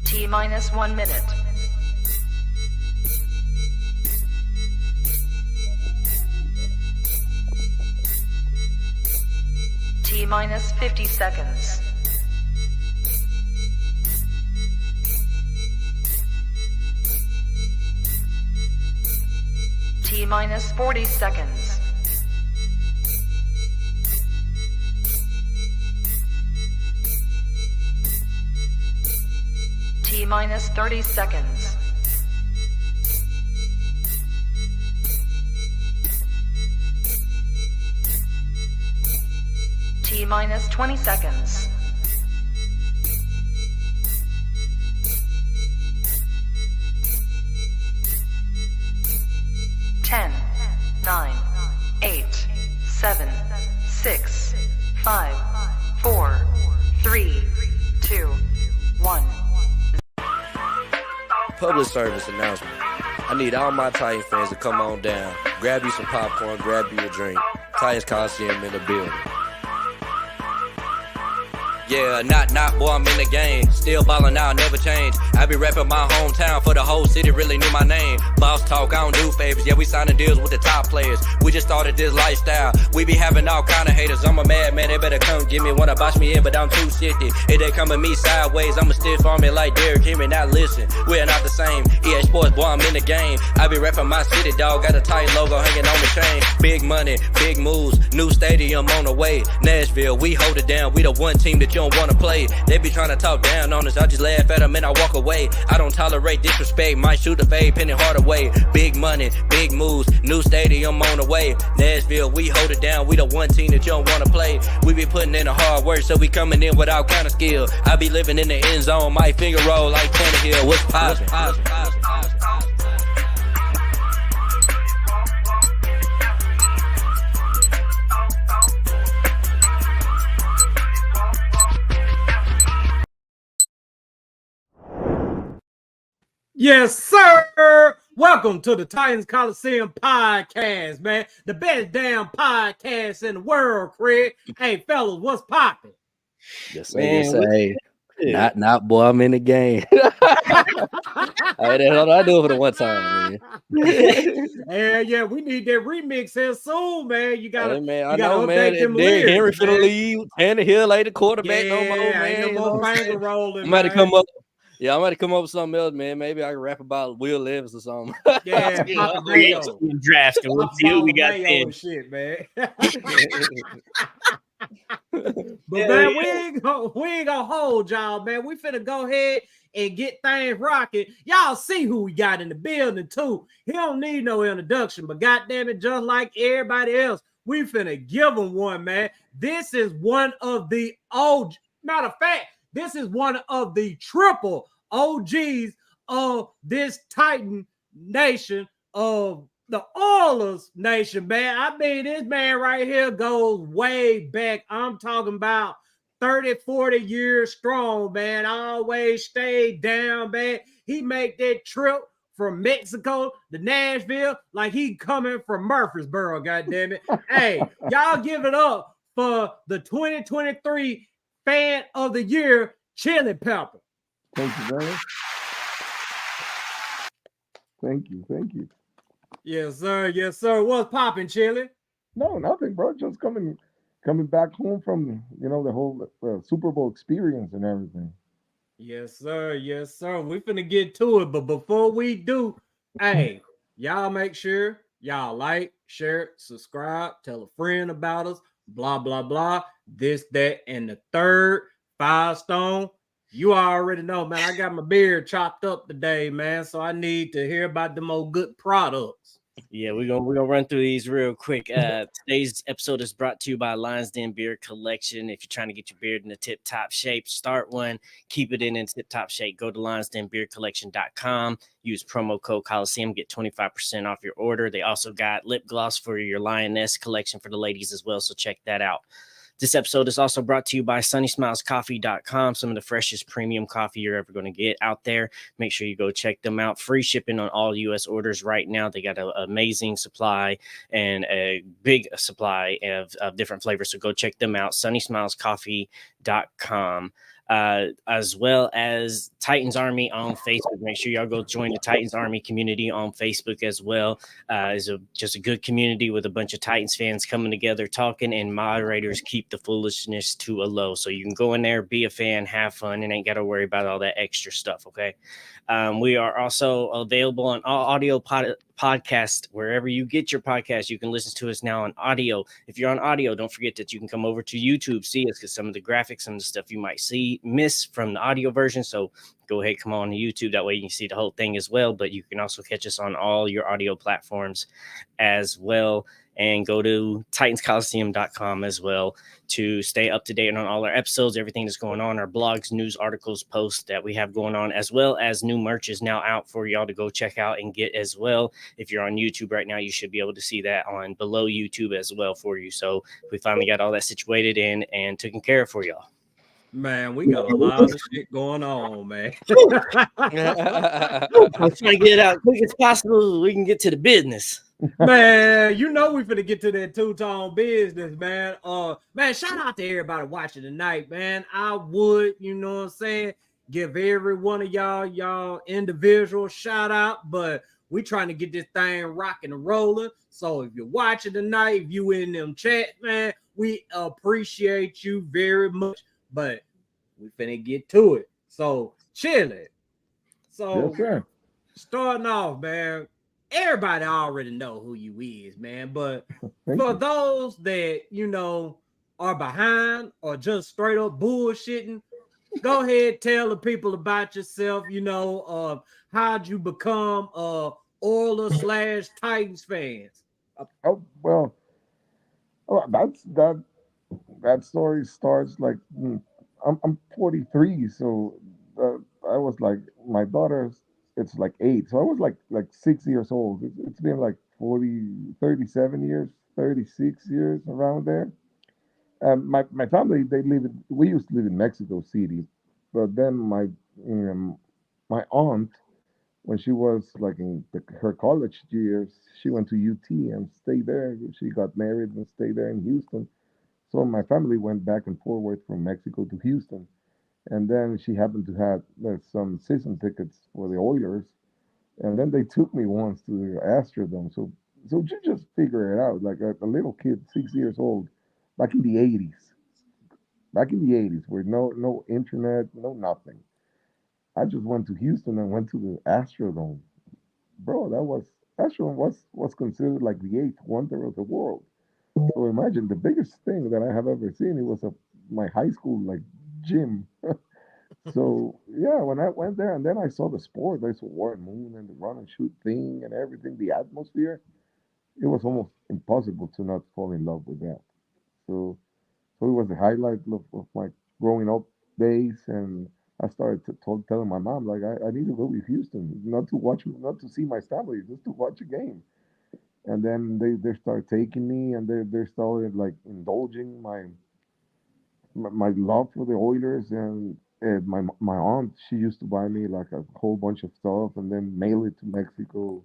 T minus 1 minute. T minus 50 seconds. T minus 40 seconds. T minus 30 seconds. T minus 20 seconds. Ten, 9, 8, 7, 6, 5, 4, 3, 2, 1. Public service announcement. I need all my Titan fans to come on down. Grab you some popcorn, grab you a drink. Titans Colosseum in the building. Yeah, not, boy, I'm in the game. Still ballin' out, never change. I be rapping my hometown for the whole city, really knew my name. Boss talk, I don't do favors. Yeah, we signing deals with the top players. We just started this lifestyle. We be having all kind of haters. I'm a madman, they better come get me. Wanna box me in, but I'm too shifty. If they come at me sideways, I'ma stiff on me like Derrick Henry. Now listen, we're not the same. EA Sports, boy, I'm in the game. I be rapping my city, dog. Got a tight logo hanging on the chain. Big money, big moves. New stadium on the way. Nashville, we hold it down. We the one team that you don't wanna play. They be trying to talk down on us. I just laugh at them and I walk away. I don't tolerate disrespect. Might shoot a fade, penny hard away. Big money, big moves. New stadium on the way. Nashville, we hold it down. We the one team that you don't wanna play. We be putting in the hard work, so we coming in with all kind of skill. I be living in the end zone. My finger roll like Tannehill. What's poppin'? Yes, sir. Welcome to the Titans Colosseum podcast, man. The best damn podcast in the world, Craig. Hey, fellas, what's poppin'? Yes, sir. Yes, sir. Hey, not, boy, I'm in the game. I do it for the one time, man. Yeah, we need that remix here soon, man. You gotta, hey, man, I know, man. Derrick Henry finna leave. Tannehill ain't the quarterback no more, man. Ain't no more finger rolling. I'm about to come up. Yeah, I'm going to come up with something else, man. Maybe I can rap about Will Levis or something. Yeah, draft. We'll see what we got then. Shit, man. But man, we ain't gonna hold y'all, man. We finna go ahead and get things rocking. Y'all see who we got in the building too. He don't need no introduction, but goddamn it, just like everybody else, we finna give him one, man. This is one of the old. Matter of fact, this is one of the triple OGs of this Titan nation, of the Oilers nation, man. I mean, this man right here goes way back. I'm talking about 30, 40 years strong, man. Always stayed down, man. He made that trip from Mexico to Nashville like he coming from Murfreesboro, goddammit. Hey, y'all give it up for the 2023 Fan of the Year, Chili Pepper. Thank you, man. Thank you. Yes, sir. What's popping, Chili? No, nothing, bro. Just coming back home from the whole Super Bowl experience and everything. Yes, sir. We finna get to it, but before we do, hey, y'all make sure y'all like, share, subscribe, tell a friend about us. Blah, blah, blah, this, that, and the third. 5 Stone. You already know, man. I got my beard chopped up today, man. So I need to hear about them old good products. Yeah, we're gonna run through these real quick. Today's episode is brought to you by Lions Den Beard Collection. If you're trying to get your beard in a tip-top shape, start one, keep it in tip-top shape. Go to lionsdenbeardcollection.com. Use promo code Colosseum, get 25% off your order. They also got lip gloss for your Lioness collection for the ladies as well, so check that out. This episode is also brought to you by SunnySmilesCoffee.com, some of the freshest premium coffee you're ever going to get out there. Make sure you go check them out. Free shipping on all U.S. orders right now. They got an amazing supply and a big supply of different flavors, so go check them out, SunnySmilesCoffee.com. as well as Titans Army on Facebook. Make sure y'all go join the Titans Army community on Facebook as well. It's just a good community with a bunch of Titans fans coming together, talking, and moderators keep the foolishness to a low. So you can go in there, be a fan, have fun, and ain't got to worry about all that extra stuff, okay? We are also available on all audio podcast wherever you get your podcast. You can listen to us now on audio. If you're on audio, don't forget that you can come over to YouTube, see us, because some of the graphics, some of the stuff you might miss from the audio version. So go ahead, come on to YouTube. That way you can see the whole thing as well. But you can also catch us on all your audio platforms as well. And go to TitansColosseum.com as well to stay up to date on all our episodes, everything that's going on, our blogs, news, articles, posts that we have going on, as well as new merch is now out for y'all to go check out and get as well. If you're on YouTube right now, you should be able to see that on below YouTube as well for you. So we finally got all that situated in and taken care of for y'all. Man, we got a lot of shit going on, man. I'm trying to get it out as quick as possible so we can get to the business. Man, you know we finna get to that two-tone business, man. Man, shout out to everybody watching tonight, man. I would, you know what I'm saying, give every one of y'all individual shout out, but we trying to get this thing rocking and rolling. So if you're watching tonight, if you in them chat, man, we appreciate you very much. But we finna get to it. So chill it. So yes, starting off, man. Everybody already know who you is, man. But Thank for you. those that, you know, are behind or just straight up bullshitting, go ahead, tell the people about yourself. You know, how'd you become Oilers / Titans fans? Oh well, that story starts like I'm 43, so I was like my daughter's it's like 8, so I was like 6 years old. It's been like 37 years, 36 years around there. My family we used to live in Mexico City, but then my aunt, when she was like in her college years, she went to UT and stayed there. She got married and stayed there in Houston. So my family went back and forward from Mexico to Houston, and then she happened to have some season tickets for the Oilers, and then they took me once to the Astrodome. So you just figure it out, like a little kid, 6 years old, back in the '80s, where no internet, no nothing. I just went to Houston and went to the Astrodome, bro. Astrodome was considered like the eighth wonder of the world. So imagine the biggest thing that I have ever seen. It was my high school like gym. So yeah, when I went there and then I saw the sport, I saw Warren Moon and the run and shoot thing and everything, the atmosphere. It was almost impossible to not fall in love with that. So so it was the highlight of my growing up days, and I started telling my mom like I need to go to Houston, not to see my family, just to watch a game. And then they started taking me, and they started like indulging my love for the Oilers, and my aunt, she used to buy me like a whole bunch of stuff and then mail it to Mexico.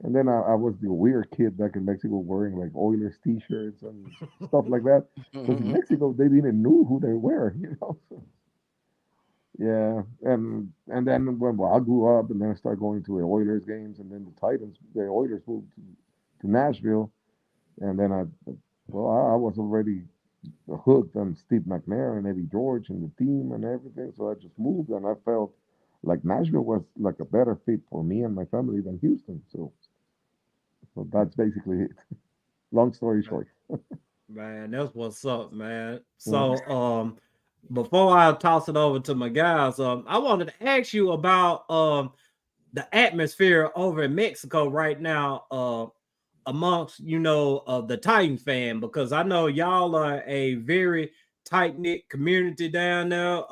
And then I was the weird kid back in Mexico wearing like Oilers T-shirts and stuff like that. Because in Mexico they didn't know who they were, you know. So, yeah, and then when I grew up, and then I started going to the Oilers games, and then the Oilers moved to Nashville, and then I was already hooked on Steve McNair and Eddie George and the team and everything. So I just moved, and I felt like Nashville was like a better fit for me and my family than Houston. So that's basically it. Long story short. Man, that's what's up, man. Mhm. So, before I toss it over to my guys, I wanted to ask you about the atmosphere over in Mexico right now, amongst the Titan fan, because I know y'all are a very tight knit community down there.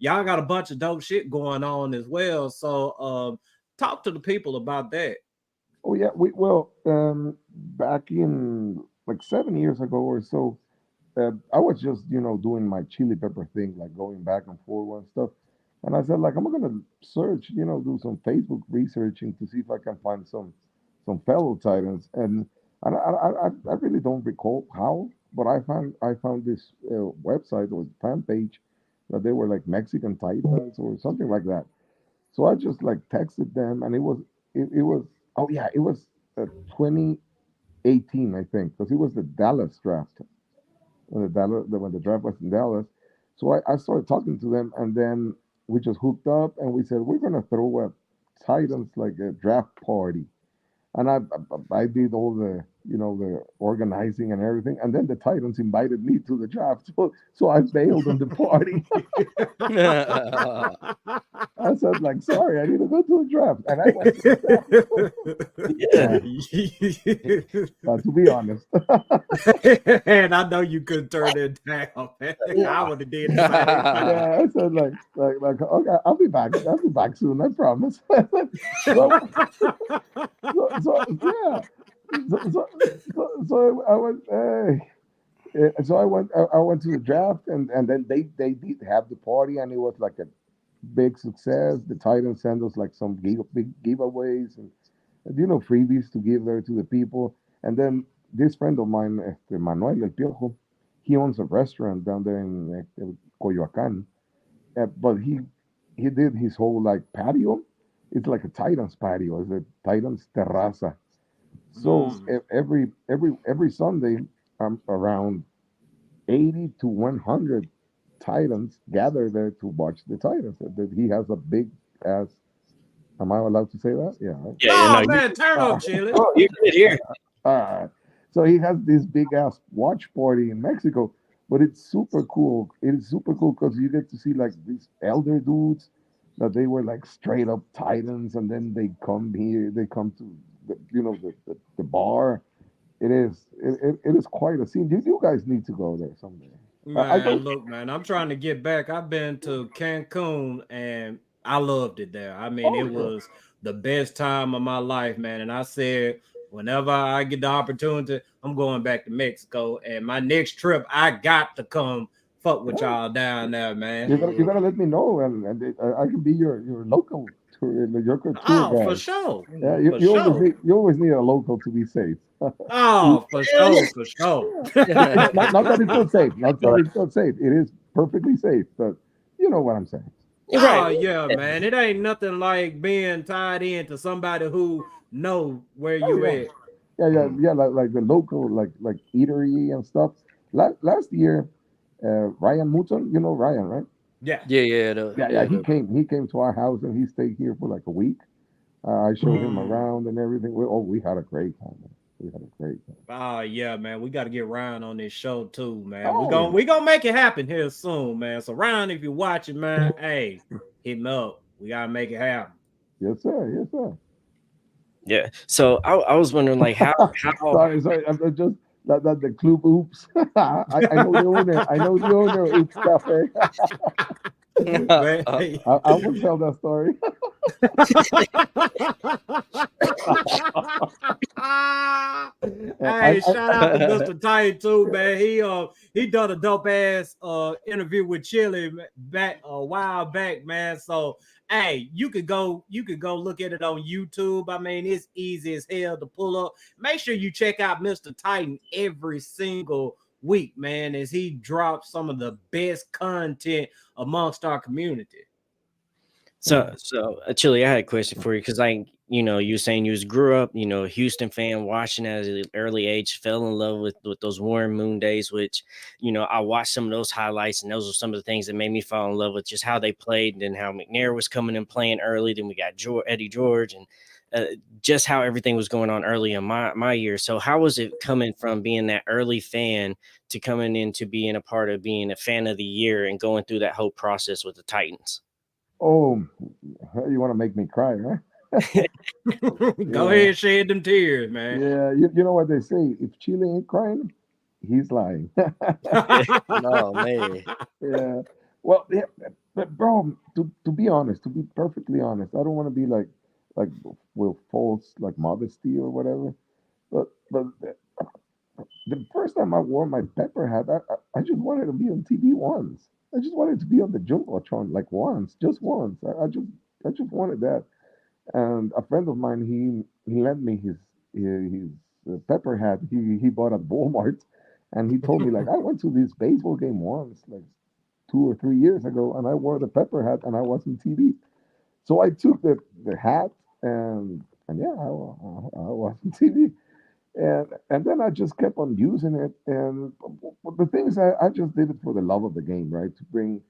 Y'all got a bunch of dope shit going on as well. So, talk to the people about that. Oh yeah, back in like 7 years ago or so, I was just doing my chili pepper thing, like going back and forth and stuff. And I said like I'm gonna search, do some Facebook researching to see if I can find some fellow Titans. And I really don't recall how, but I found this website or fan page that they were like Mexican Titans or something like that. So I just like texted them, and it was oh yeah, it was 2018 I think, because it was the Dallas draft when the draft was in Dallas. So I started talking to them, and then we just hooked up, and we said we're gonna throw a Titans like a draft party, and I did all the the organizing and everything, and then the Titans invited me to the draft, so I bailed on the party. I said like, sorry, I need to go to the draft, and I went to the draft. To be honest, And I know you couldn't turn it down, man. I would have did the same thing. yeah, I said like okay, I'll be back. I'll be back soon. I promise. so, yeah. So I went. So I went. I went to the draft, and then they did have the party, and it was like a big success. The Titans sent us like some big giveaways and freebies to give there to the people. And then this friend of mine, Manuel El Piojo, he owns a restaurant down there in Coyoacan. But he did his whole like patio. It's like a Titans patio. It's a Titans terraza. So every Sunday, around 80 to 100 Titans gather there to watch the Titans. He has a big ass. Am I allowed to say that? Yeah. Right? Oh man, turn up, Chili. Oh, you're good here. So he has this big ass watch party in Mexico, but it's super cool. It is super cool because you get to see like these elder dudes that they were like straight up Titans, and then they come here. They come to the bar. It is quite a scene. You guys need to go there someday. Man, look, man, I'm trying to get back. I've been to Cancun and I loved it there. I mean, it was the best time of my life, man. And I said, whenever I get the opportunity, I'm going back to Mexico. And my next trip, I got to come fuck with y'all down there, man. You gotta let me know, and I can be your local tour guide. For sure. Yeah, you always need a local to be safe. Oh, for sure. not that it's not safe. Not that it's not safe. It is perfectly safe, but you know what I'm saying. Oh yeah, man. It ain't nothing like being tied into somebody who know where you at. Yeah. Like the local like eatery and stuff. Last year, Ryan Mouton, you know Ryan, right? Yeah. He came to our house, and he stayed here for like a week. I showed him around and everything. We had a great time. Man. We had a great time. Oh yeah, man. We got to get Ryan on this show too, man. We gonna make it happen here soon, man. So Ryan, if you're watching, man, hey, hit me up. We gotta make it happen. Yes, sir. Yeah. So I was wondering, like, how sorry. I'm just that the club. Oops. I know the owner. I know the owner. Oops Cafe. I will tell that story. Hey, shout out to Mr. Titan too, man. He done a dope ass interview with Chili back a while back, man. So hey, you could go look at it on YouTube. I mean, it's easy as hell to pull up. Make sure you check out Mr. Titan every single week, man, as he drops some of the best content amongst our community. So Chili, I had a question for you, because you were saying you grew up, a Houston fan, watching at an early age, fell in love with those Warren Moon days, which, I watched some of those highlights, and those were some of the things that made me fall in love with just how they played, and then how McNair was coming and playing early. Then we got Eddie George, and just how everything was going on early in my year. So how was it coming from being that early fan to coming into being a part of being a fan of the year and going through that whole process with the Titans? Oh, you want to make me cry, right? Go ahead, shed them tears, man. Yeah, you know what they say: if Chile ain't crying, he's lying. No, man. Yeah. Well, yeah, but bro, to be honest, to be perfectly honest, I don't want to be like with false like modesty or whatever. But the first time I wore my pepper hat, I just wanted to be on TV once. I just wanted to be on the Jumbotron like once, just once. I just wanted that. And a friend of mine, he lent me his pepper hat. He bought at Walmart, and he told me like I went to this baseball game once, like 2 or 3 years ago, and I wore the pepper hat, and I was on TV. So I took the hat, and yeah, I was on TV, and then I just kept on using it. And the thing is, I just did it for the love of the game, right? To bring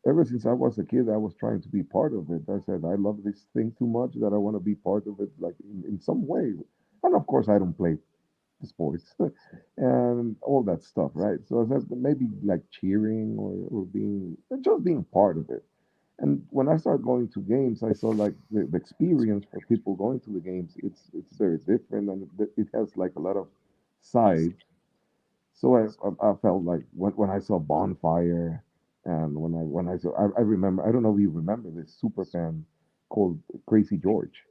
ever since I was a kid, I was trying to be part of it. I said I love this thing too much that I want to be part of it, like in some way. And of course, I don't play the sports and all that stuff, right? So I said maybe like cheering or being just being part of it. And when I started going to games, I saw like the experience for people going to the games. It's very different, and it has like a lot of sides. So I felt like when I saw Bonfire, and when I saw I remember, I don't know if you remember this super fan called Crazy George.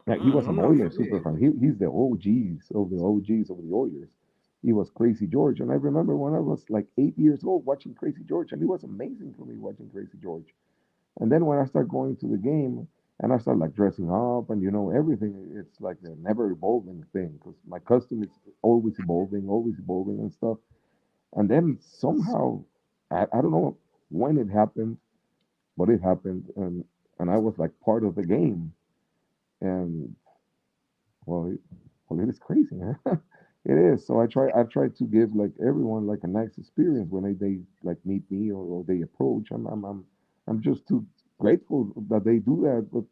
Yeah, he was I'm an not Oilers super familiar. fan. He's the OGs of the Oilers. He was Crazy George, and I remember when I was like 8 years old watching Crazy George, and it was amazing for me watching Crazy George. And then when I start going to the game and I start like dressing up and everything, it's like a never evolving thing because my costume is always evolving and stuff. And then somehow, I don't know when it happened, but it happened, and I was like part of the game. And well, it is crazy, man. It is. So I try to give like everyone like a nice experience when they like meet me or they approach. I'm just too grateful that they do that. But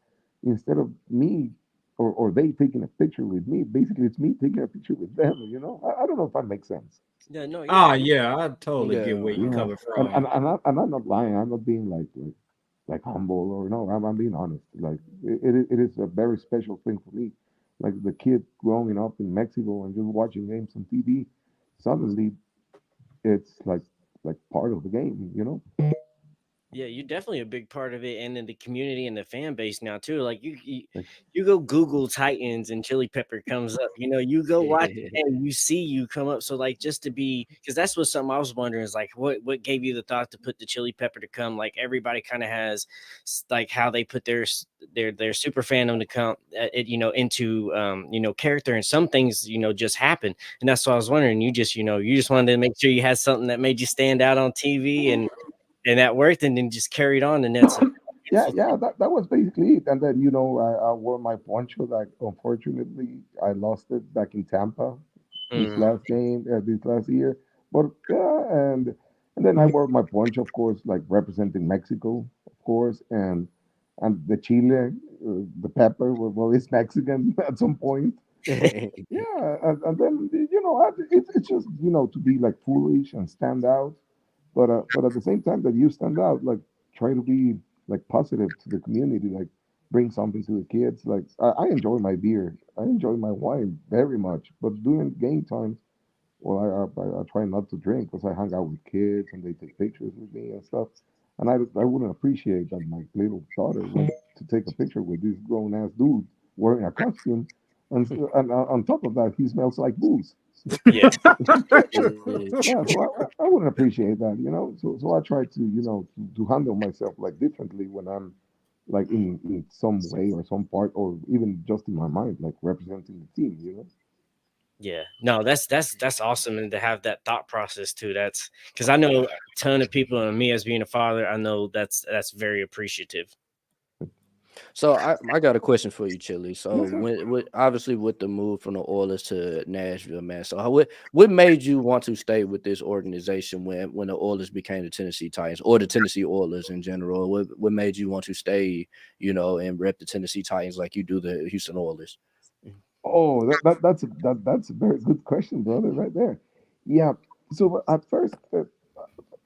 instead of me or they taking a picture with me, basically it's me taking a picture with them. I don't know if that makes sense. Yeah, no, Oh yeah, yeah, I totally get Yeah. where you Yeah, coming and from. and, and, I'm not lying. I'm not being like humble or no. I'm being honest. Like it is a very special thing for me. Like the kid growing up in Mexico and just watching games on TV, suddenly it's like part of the game. yeah, you're definitely a big part of it, and in the community and the fan base now too. Like Like, you go Google Titans and Chili Pepper comes up. You know, you go watch it and you see you come up. So like just to be, because that's what something I was wondering is like what gave you the thought to put the Chili Pepper to come? Like everybody kind of has like how they put their super fandom to come, into character, and some things just happen, and that's what I was wondering. You just wanted to make sure you had something that made you stand out on TV and that worked, and then just carried on, and that's a yeah, beautiful yeah, that was basically it. And then I wore my poncho that unfortunately I lost it back in Tampa this thing. last game, this last year. But yeah, and then I wore my poncho, of course, like representing Mexico, of course, and the chile, the pepper. Well, it's Mexican at some point. But Yeah. yeah, and then it's just to be like foolish and stand out, but at the same time that you stand out, like try to be like positive to the community, like bring something to the kids. Like I enjoy my beer, I enjoy my wine very much, but during game times, well, I try not to drink because I hang out with kids and they take pictures with me and stuff. And I wouldn't appreciate that my little daughter went to take a picture with this grown ass dude wearing a costume, and on top of that, he smells like booze. Yeah. Yeah, so I wouldn't appreciate that. So I try to to handle myself like differently when I'm like in some way or some part or even just in my mind, like representing the team. Yeah, no, that's awesome, and to have that thought process too. That's because I know a ton of people, and me as being a father, I know that's very appreciative. So I got a question for you, Chili. So Yes, sir. when obviously with the move from the Oilers to Nashville, man. So what made you want to stay with this organization when the Oilers became the Tennessee Titans or the Tennessee Oilers in general? What made you want to stay, and rep the Tennessee Titans like you do the Houston Oilers? Oh, that's a very good question, brother, right there. Yeah. So at first,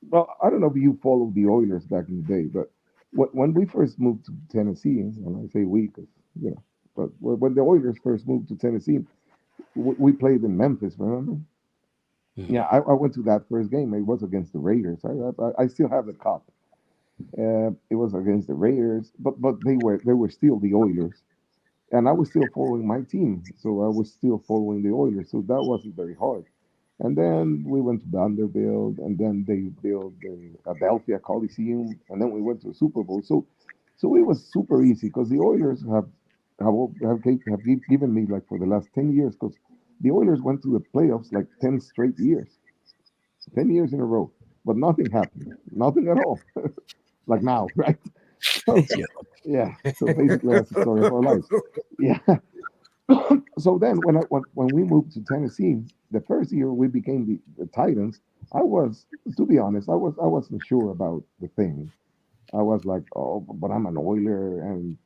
well, I don't know if you followed the Oilers back in the day, but when we first moved to Tennessee, and I say we because but when the Oilers first moved to Tennessee, we played in Memphis. Remember? Yeah, Mhm. I went to that first game. It was against the Raiders. I still have the cup. It was against the Raiders, but they were still the Oilers, and I was still following my team, so I was still following the Oilers. So that wasn't very hard. And then we went to Vanderbilt, and then they built the Adelphia Coliseum, and then we went to the Super Bowl. So it was super easy because the Oilers have given me like for the last 10 years because the Oilers went to the playoffs like 10 straight years, 10 years in a row. but nothing happened. Nothing at all. Like now, right? So, Yeah. yeah. So basically, that's the story of our lives. Yeah. So then, when we moved to Tennessee, the first year we became the Titans, I was, to be honest, I wasn't sure about the thing. I was like, oh, but I'm an Oiler, and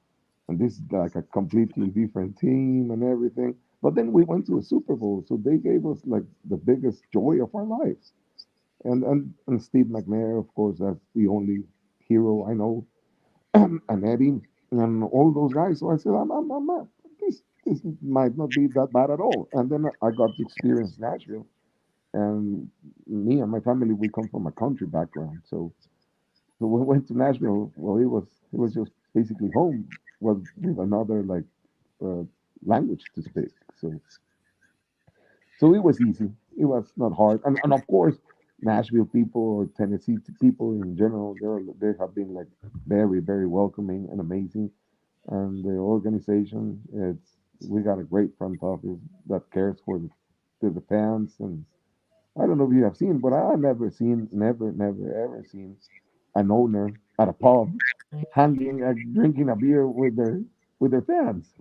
this is like a completely different team and everything. But then we went to a Super Bowl, so they gave us like the biggest joy of our lives. And Steve McNair, of course, that's the only hero I know, and Eddie and all those guys. So I said, I'm not, this might not be that bad at all. And then I got to experience Nashville, and me and my family, we come from a country background, so we went to Nashville. Well, it was just basically home, was with another like uh, language to speak. So it was easy. It was not hard. And of course, Nashville people or Tennessee people in general, they have been like very, very welcoming and amazing. And the organization, it's we got a great front office that cares for the fans. And I don't know if you have seen, but I never seen, never ever seen an owner at a pub hanging drinking a beer with their fans.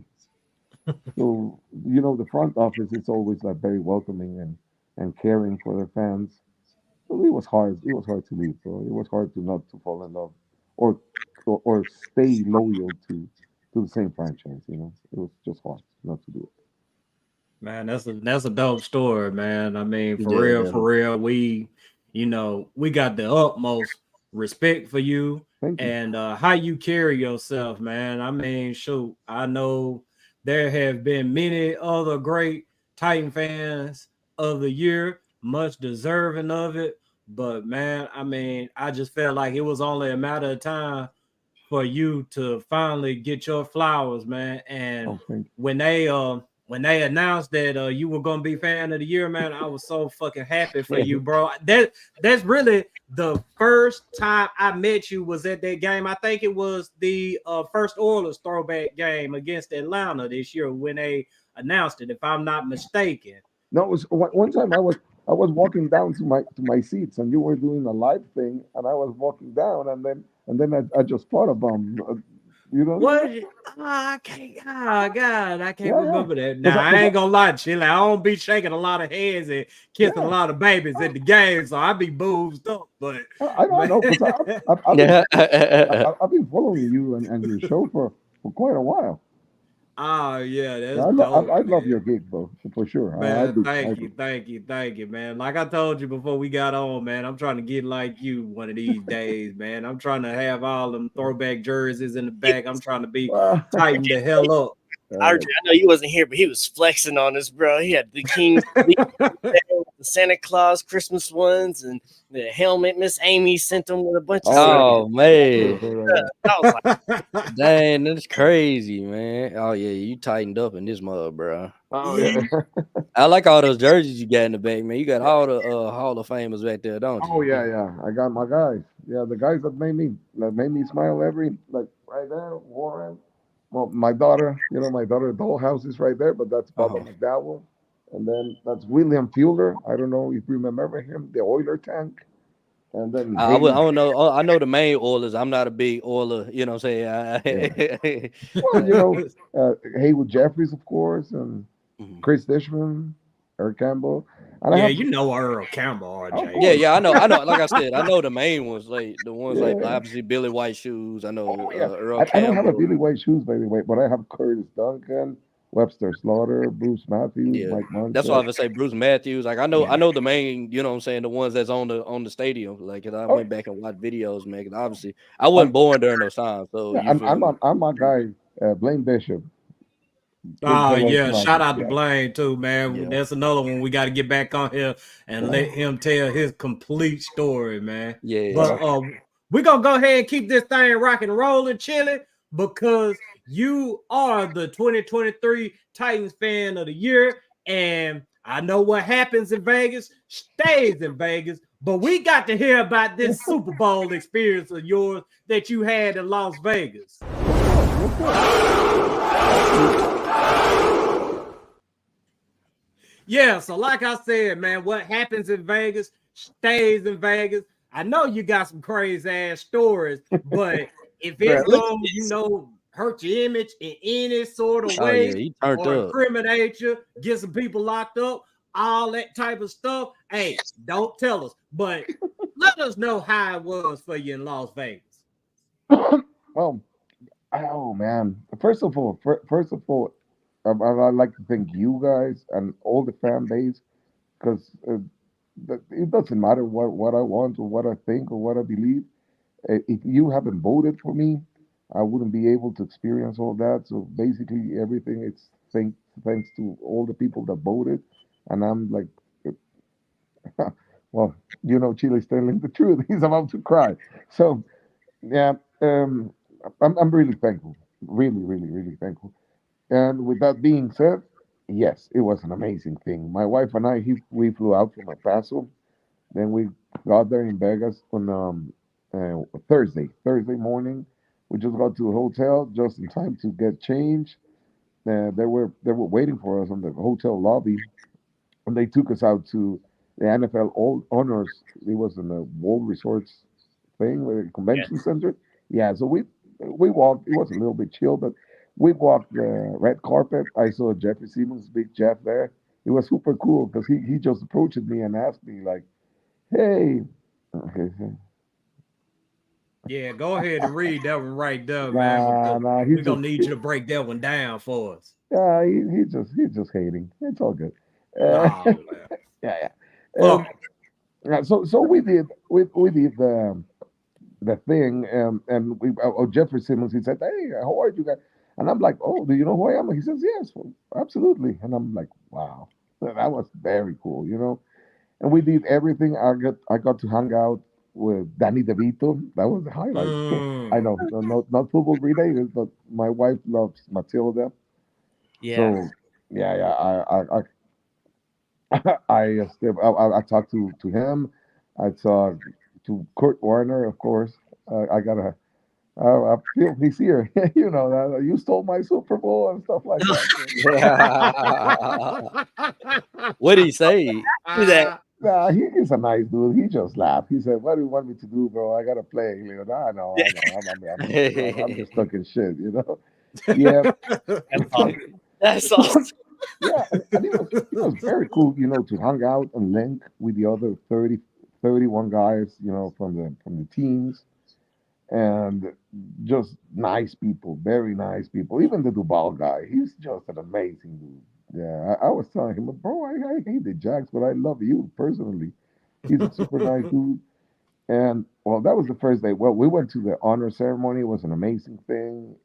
So the front office is always like very welcoming and caring for their fans. So it was hard. It was hard to leave, bro. It was hard to not to fall in love, or or stay loyal to the same franchise. It was just hard not to do Man, that's a dope story, man. I mean, Yeah. for real, we got the utmost respect for you it. Thank you. and how you carry yourself, man. I mean, shoot, I know there have been many other great Titan fans of the year, much deserving of it. But man, I mean, I just felt like it was only a matter of time for you to finally get your flowers, man. And Oh, thank you. when they announced that you were gonna be fan of the year, man, I was so fucking happy for you, bro. That's really the first time I met you was at that game. I think it was the first Oilers throwback game against Atlanta this year when they announced it, if I'm not mistaken. No, it was one time I was walking down to my seats, and you were doing a live thing, and I was walking down, and then I just thought of you don't know What? that? I can't. Oh God, I can't Yeah, yeah. remember that. Because Now I ain't gonna lie, Chile. I don't be shaking a lot of hands and kissing a yeah, lot of babies at the game, so I be boozed up. But I man, know because Yeah. I've been following you and your show for quite a while. oh yeah, Yeah, that's dope, I love your man. gig, bro, for sure. I Man, do. I thank you, do. thank you, man. Like I told you before we got on, man, I'm trying to get like you one of these days, man. I'm trying to have all them throwback jerseys in the back. I'm trying to be Well, tightened the hell up. I know you wasn't here, but he was flexing on us, bro. He had the King's the Santa Claus Christmas ones and the helmet Miss Amy sent him with a bunch of oh stuff. yeah, Oh man. I was like, Dang, that's crazy, man. Oh yeah, you tightened up in this mug, bro. oh yeah. yeah, I like all those jerseys you got in the back, man. You got all the Hall of Famers back there, don't you? oh yeah, yeah. I got my guys. Yeah, the guys that made me smile every like right there. Warren. Well, my daughter, my daughter dollhouse is right there, but that's Bubba Uh-huh. McDowell. And then that's William Fuller. I don't know if you remember him, the Oiler tank. And then I Haley. don't know. I know the main Oilers. I'm not a big Oiler. You know what I'm Yeah. saying? Well, Haywood Jeffries, of course, and Mhm. Chris Dishman, Eric Campbell. And I Yeah, have, you know Earl Campbell, of RJ. Yeah, course, yeah, I know. Like I said, I know the main ones, like the ones like yeah. obviously Billy White shoes. I know Oh, yeah. Earl I don't have a Campbell. Billy White shoes, by the way, but I have Curtis Duncan, Webster Slaughter, Bruce Matthews, Yeah, Mike that's why I Munchak. would say Bruce Matthews. Like I Yeah. know the main. You know what I'm saying, the ones that's on the stadium. Like 'cause I Oh, went back and watched videos, man. 'Cause obviously, I wasn't I'm, born during those times, so yeah, you feel me? I'm my guy, Blaine Bishop. Oh Big yeah, shout Magic. out to Yeah. Blaine too, man. Yeah, That's another one we got to get back on here and let him tell his complete story, man. yeah. But we're gonna go ahead and keep this thing rocking and rolling, chilling, because you are the 2023 Titans fan of the year, and I know what happens in Vegas stays in Vegas. But we got to hear about this Super Bowl experience of yours that you had in Las Vegas. Of course. Yeah, so like I said, man, what happens in Vegas stays in Vegas. I know you got some crazy ass stories, but if Bruh, it's look at going, this. hurt your image in any sort of Oh yeah, way he turned or up. incriminate you, get some people locked up, all that type of stuff, hey, don't tell us. But let us know how it was for you in Las Vegas. Well, oh man. First of all, I'd like to thank you guys and all the fan base because it doesn't matter what I want or what I think or what I believe. If you haven't voted for me, I wouldn't be able to experience all that. So basically, everything it's thanks to all the people that voted, and I'm like, well, Chile's telling the truth. He's about to cry. So yeah, I'm really thankful, really, really, really thankful. And with that being said, yes, it was an amazing thing. My wife and we flew out from El Paso. Then we got there in Vegas on Thursday morning. We just got to a hotel just in time to get changed. They were waiting for us on the hotel lobby, and they took us out to the NFL All Honors. It was in the World Resorts thing, the Yes. convention center. Yeah, so we walked. It was a little bit chill, but we walked the red carpet. I saw Jeffrey Simmons, Big Jeff there. It was super cool because he just approached me and asked me like, "Hey, okay, Yeah, go ahead and read that one right there, man, nah, because nah, we're gonna need you to break that one down for us. yeah, he's just hating. It's all good. Nah, man. Yeah, yeah. Fuck. Yeah, so we did the thing, and Jeffrey Simmons, he said, "Hey, how are you guys?" And I'm like, "Oh, do you know who I am?" He says, "Yes, well, absolutely." And I'm like, "Wow, that was very cool." And we did everything. I got to hang out with Danny DeVito. That was the highlight. I Mm. know, not football related, but my wife loves Matilda, Yeah. so yeah, yeah. I talked to him. I talked to Kurt Warner, of course. I gotta. I feel he's here. That you stole my Super Bowl and stuff like that. So, What did he say? Do that. nah, he's a nice dude. He just laughed. He said, "What do you want me to do, bro? I gotta play." Leonard, I know, I know. I'm just stuck in shit. Yeah, That's awesome. That's awesome. yeah, and it was very cool, to hang out and link with the other 31 guys, from the teams, and just nice people, very nice people. Even the Duval guy, he's just an amazing dude. Yeah, I was telling him, bro, I hate the Jacks, but I love you personally. He's a super nice dude. And well, that was the first day. Well, we went to the honor ceremony. It was an amazing thing.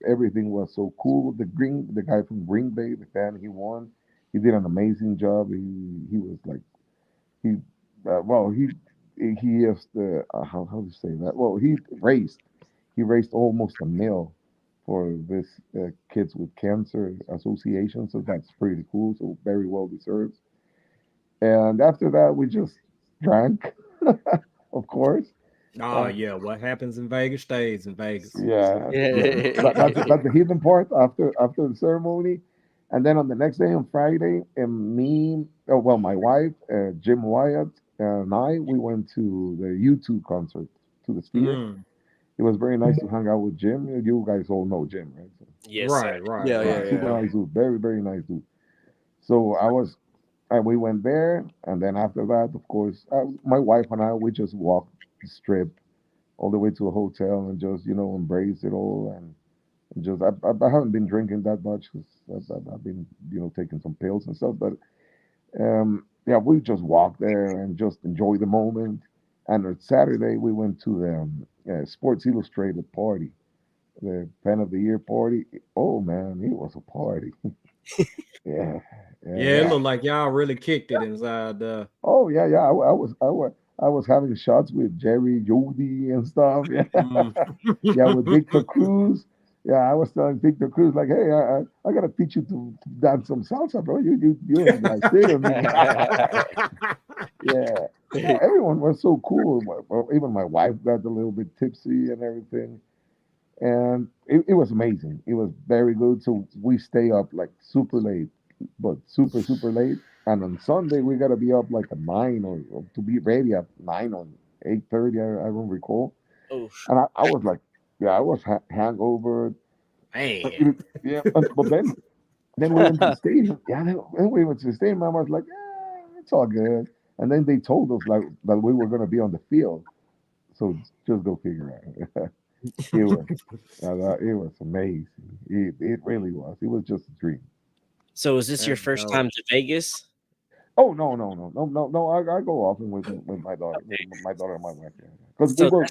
Everything was so cool. The guy from Green Bay, the fan, he won. He did an amazing job. He was like he, well he is the how to say that. Well, he raised almost a mil for this kids with cancer association. So that's pretty cool. So very well deserved. And after that, we just drank, of course. Oh Uh, yeah, what happens in Vegas stays in Vegas. Yeah, yeah. Yeah. That's the hidden part after the ceremony, and then on the next day on Friday, and my wife, Jim Wyatt, and we went to the U2 concert to the Sphere. Mm. It was very nice to hang out with Jim. You guys all know Jim, right? So, Yes, sir. Right, right, Yeah, yeah, right. super yeah. nice dude, very very nice dude. So we went there, and then after that, of course, my wife and I we just walked the strip all the way to a hotel and just embrace it all and just I haven't been drinking that much because I've been taking some pills and stuff, but yeah, we just walked there and just enjoy the moment. And on Saturday we went to the Sports Illustrated party, the Fan of the Year party. Oh man, it was a party. Yeah, yeah, Yeah, it yeah. looked like y'all really kicked it inside the Oh yeah, yeah. I was having shots with Jerry Jody and stuff. Yeah, mm. yeah, with Victor Cruz. Yeah, I was telling Victor Cruz like, hey, I gotta teach you to dance some salsa, bro. You ain't like fit on me. Yeah, no, everyone was so cool. Even my wife got a little bit tipsy and everything, and it was amazing. It was very good. So we stay up like super late, but super late. And on Sunday we gotta be up like at 9 or to be ready at 9 on 8:30. I don't recall. Oh, And I was like, yeah, I was hangover. Man. Yeah, but then we went to the stadium. Yeah, then we went to the stadium. I was like, yeah, it's all good. And then they told us like that we were gonna be on the field. So just go figure out. It was it was amazing. It really was. It was just a dream. so is this your That's first dope. time to Vegas? Oh no! I go often with my daughter and my wife. Because we So were.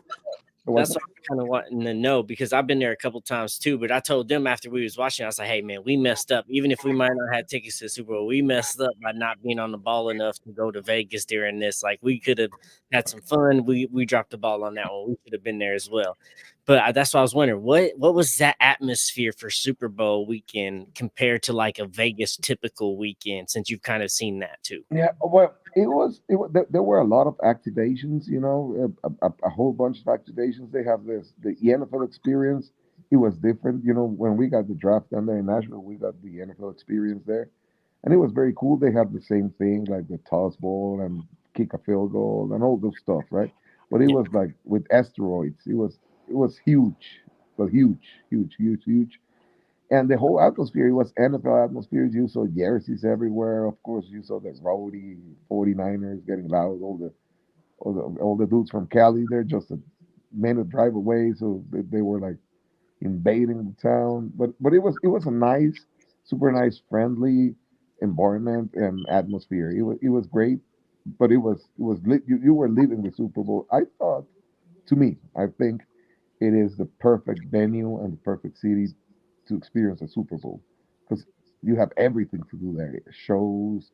What's that's that? what I'm kind of wanting to know because I've been there a couple times too. But I told them after we was watching, I was like, "Hey man, we messed up. Even if we might not have tickets to the Super Bowl, we messed up by not being on the ball enough to go to Vegas during this. Like we could have had some fun. We dropped the ball on that one. We should have been there as well." But that's why I was wondering what was that atmosphere for Super Bowl weekend compared to like a Vegas typical weekend, since you've kind of seen that too. Yeah, well, there were a lot of activations, a whole bunch of activations. They have the NFL experience. It was different, when we got the draft down there in Nashville, we got the NFL experience there, and it was very cool. They have the same thing, like the toss ball and kick a field goal and all those stuff, right? But it Yeah, was like with asteroids. It was huge, but huge, huge, huge, huge. And the whole atmosphere, it was NFL atmosphere. You saw jerseys everywhere. Of course, you saw the rowdy 49ers getting loud. All the dudes from Cali, they're just a minute drive away. So they were like invading the town. But it was a nice, super nice, friendly environment and atmosphere. It was great. But you were leaving the Super Bowl. I thought, to me, I think it is the perfect venue and the perfect city to experience a Super Bowl because you have everything to do there. Shows.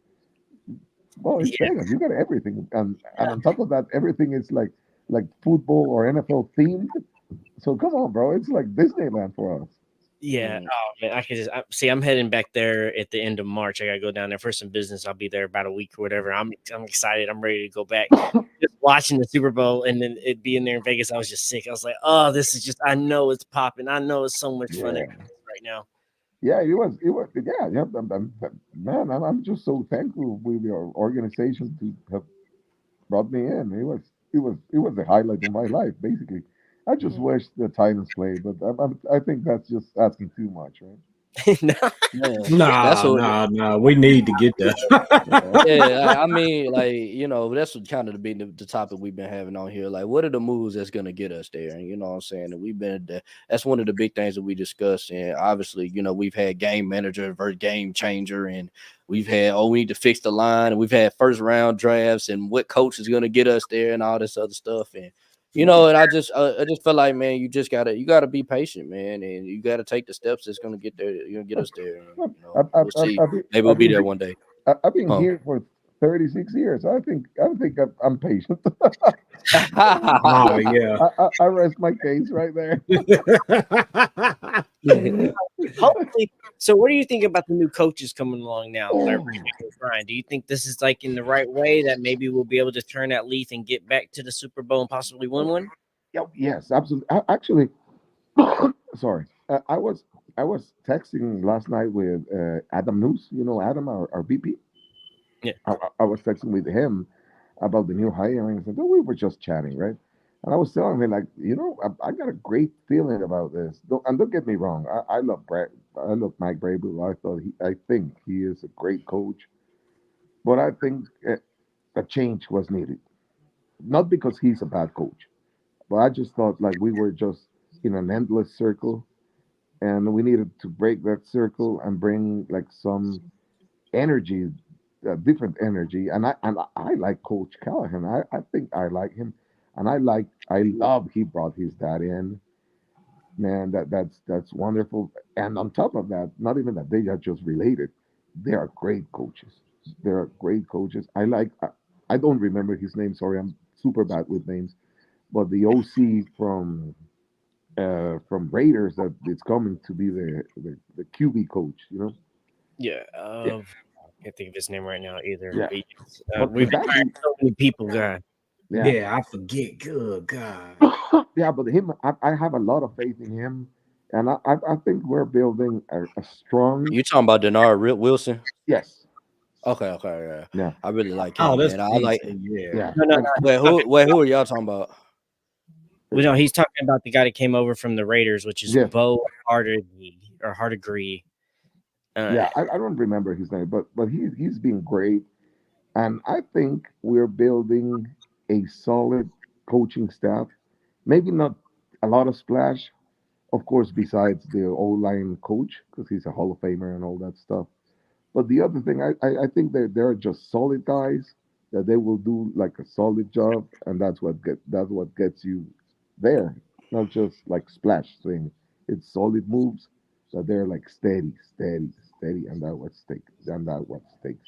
Well, it's yeah, Vegas. You got everything, and on top of that, everything is like football or NFL themed. So come on, bro. It's like Disneyland for us. yeah. Mm. Oh man, I can just see. I'm heading back there at the end of March. I gotta go down there for some business. I'll be there about a week or whatever. I'm excited. I'm ready to go back. Just watching the Super Bowl and then it being there in Vegas, I was just sick. I was like, oh, this is just. I know it's popping. I know it's so much fun Yeah, right now. yeah. It was. Yeah, yeah. Man, I'm just so thankful with your organization to have brought me in. It was the highlight of my life, basically. I just Mm. wish the Titans played, but I think that's just asking too much, right? No. Man, that's Nah, what. nah, nah. We need to get there. Yeah, I mean, like, that's what kind of been the topic we've been having on here. Like, what are the moves that's gonna get us there? And you know what I'm saying? And we've been that's one of the big things that we discussed. And obviously, we've had game manager versus game changer, and we've had we need to fix the line, and we've had first round drafts, and what coach is gonna get us there, and all this other stuff. And and I just feel like, man, you gotta be patient, man, and you gotta take the steps that's gonna get there, get us there. And Well, I've, we'll see. I've, been, Maybe we'll I've be been there one day. I've been Huh. here for 36 years. I think I'm patient. Oh yeah. I rest my case right there. Hopefully. So, what do you think about the new coaches coming along now? Like Oh, Brian, do you think this is like in the right way that maybe we'll be able to turn that leaf and get back to the Super Bowl and possibly win one? yeah, yes, absolutely. Actually, sorry. I was texting last night with Adam News. You know Adam, our VP. Yeah. I was texting with him about the new hiring. So we were just chatting, right? And I was telling him, like, I got a great feeling about this. And don't get me wrong, I love I love Mike Vrabel. I think he is a great coach, but I think a change was needed. Not because he's a bad coach, but I just thought like we were just in an endless circle, and we needed to break that circle and bring like some energy, different energy. And I like Coach Callahan. I think I like him, and I love he brought his dad in. Man, that's wonderful. And on top of that, not even that they are just related, they are great coaches. They're great coaches. I don't remember his name. Sorry, I'm super bad with names. But the OC from Raiders that is coming to be the QB coach. Yeah. Yeah, I can't think of his name right now either. yeah. But yes, But we've been that hiring dude, so many people, guy. yeah. Yeah, I forget. Good God. Yeah, but him, I have a lot of faith in him, and I think we're building a strong. You talking about Denard Wilson? Yes, Okay, Yeah, I really like Oh, him, that's man. I like. decent. Yeah. yeah. No. And Who are y'all talking about? We know he's talking about the guy that came over from the Raiders, which is yes, Bo Hardegree. yeah. I don't remember his name, but he's been great, and I think we're building a solid coaching staff. Maybe not a lot of splash, of course, besides the O-line coach because he's a Hall of Famer and all that stuff. But the other thing, I think that they're just solid guys that they will do like a solid job, and that's what gets you there. Not just like splash thing. It's solid moves that they're like steady, and that what takes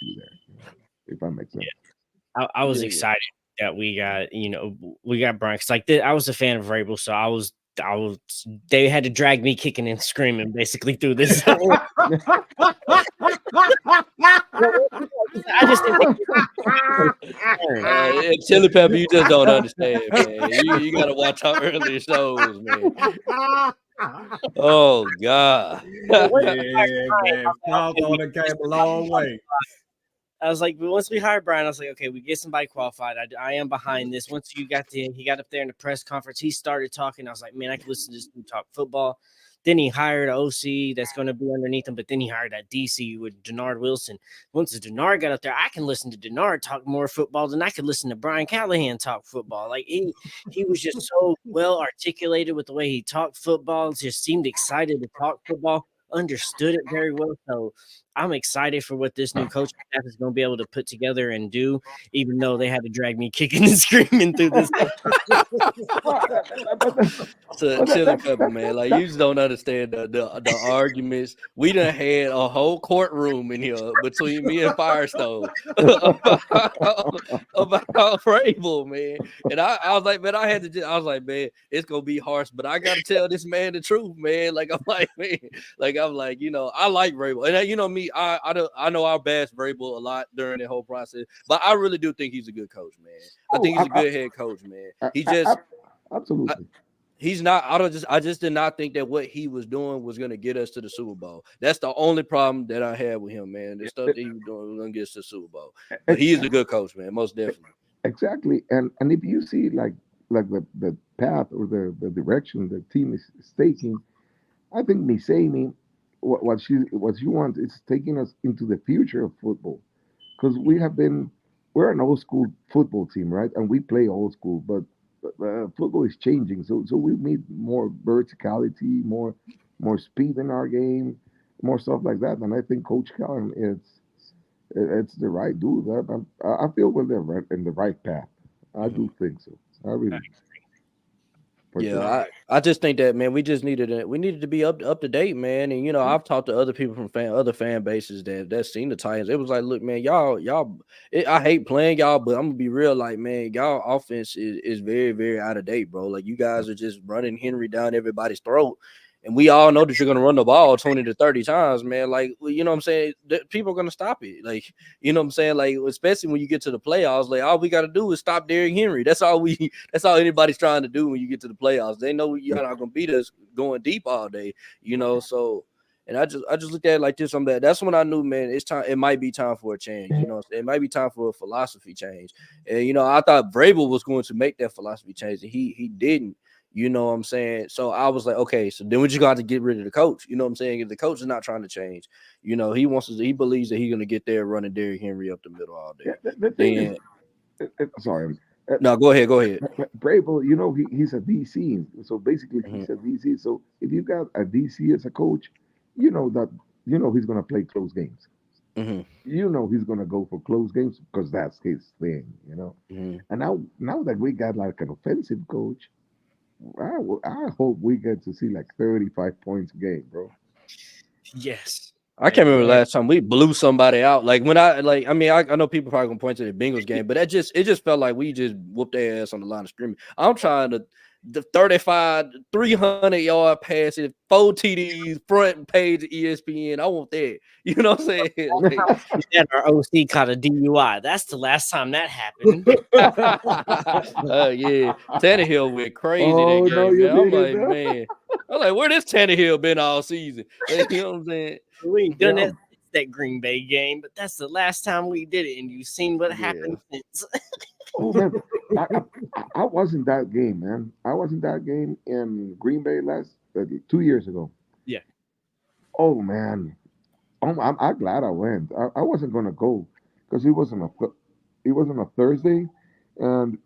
you there. If that makes sense. I was Yeah. excited that we got Brian. 'Cause I was a fan of Vrabel, so I was. They had to drag me kicking and screaming basically through this. I just didn't think. Chili Pepper, you just don't understand, man. You gotta watch our earlier shows, man. Oh God. Yeah, man. Hawthorne came a long way. I was like, once we hired Brian, I was like, okay, we get somebody qualified. I am behind this. Once he got up there in the press conference, he started talking. I was like, man, I can listen to this dude talk football. Then he hired an OC that's going to be underneath him, but then he hired that DC with Denard Wilson. Once Denard got up there, I can listen to Denard talk more football than I could listen to Brian Callahan talk football. Like he was just so well articulated with the way he talked football, just seemed excited to talk football, understood it very well. So I'm excited for what this new coaching staff is going to be able to put together and do, even though they had to drag me kicking and screaming through this. So Chili Pepper, man, like you just don't understand the arguments. We done had a whole courtroom in here between me and Firestone about Vrabel, man. And I was like, man, I was like, man, it's gonna be harsh, but I gotta tell this man the truth, man. Like I'm like, man, I like Vrabel, and you know me, I know I bashed Vrabel a lot during the whole process, but I really do think he's a good coach, man. I think he's a good head coach, man. He just absolutely. He's not. I just did not think that what he was doing was going to get us to the Super Bowl. That's the only problem that I had with him, man. The stuff that he was doing was going to get us to the Super Bowl. But he is a good coach, man, most definitely. Exactly, and if you see like the path or the direction the team is taking, I think Nisani, what she wants is taking us into the future of football, because we're an old school football team, right? And we play old school, but football is changing, so we need more verticality, more speed in our game, more stuff like that. And I think Coach Callan it's the right dude. I feel we're in the right path. I do think so. I really. Yeah, I just think that, man, we needed to be up to date, man. And I've talked to other people from other fan bases that seen the Titans. It was like, look, man, I hate playing y'all, but I'm gonna be real, like, man, y'all offense is very, very out of date, bro. Like, you guys are just running Henry down everybody's throat. And we all know that you're going to run the ball 20 to 30 times, man. Like, you know what I'm saying? People are going to stop it. Like, you know what I'm saying? Like, especially when you get to the playoffs, like, all we got to do is stop Derrick Henry. That's all anybody's trying to do when you get to the playoffs. They know you're not going to beat us going deep all day, so. And I just looked at it like this. That's when I knew, man, it's time. It might be time for a change. It might be time for a philosophy change. And, I thought Vrabel was going to make that philosophy change, and he didn't. You know what I'm saying? So I was like, okay, so then we just got to get rid of the coach. You know what I'm saying? If the coach is not trying to change, he believes that he's going to get there running Derrick Henry up the middle all day. The thing is, sorry. No, go ahead. Vrabel, he's a DC. So basically he's a DC. So if you got a DC as a coach, he's going to play close games. Mm-hmm. He's going to go for close games because that's his thing, Mm-hmm. And now that we got like an offensive coach, I hope we get to see like 35 points a game, bro. Yes. I can't remember the last time we blew somebody out. Like I know people probably gonna point to the Bengals game, but it just felt like we just whooped their ass on the line of scrimmage. I'm trying to the 35, 300-yard passes, 4 TDs, front page of ESPN. I want that. You know what I'm saying? Like, our OC caught a DUI. That's the last time that happened. Yeah. Tannehill went crazy that game, man. I'm like, man. I'm like, where this Tannehill been all season? You know what I'm saying? We ain't done that that Green Bay game, but that's the last time we did it, and you've seen what happened since. Oh man, I wasn't that game, man. I wasn't that game in Green Bay 2 years ago. Yeah. Oh man, I'm glad I went. I wasn't gonna go because it wasn't a Thursday, and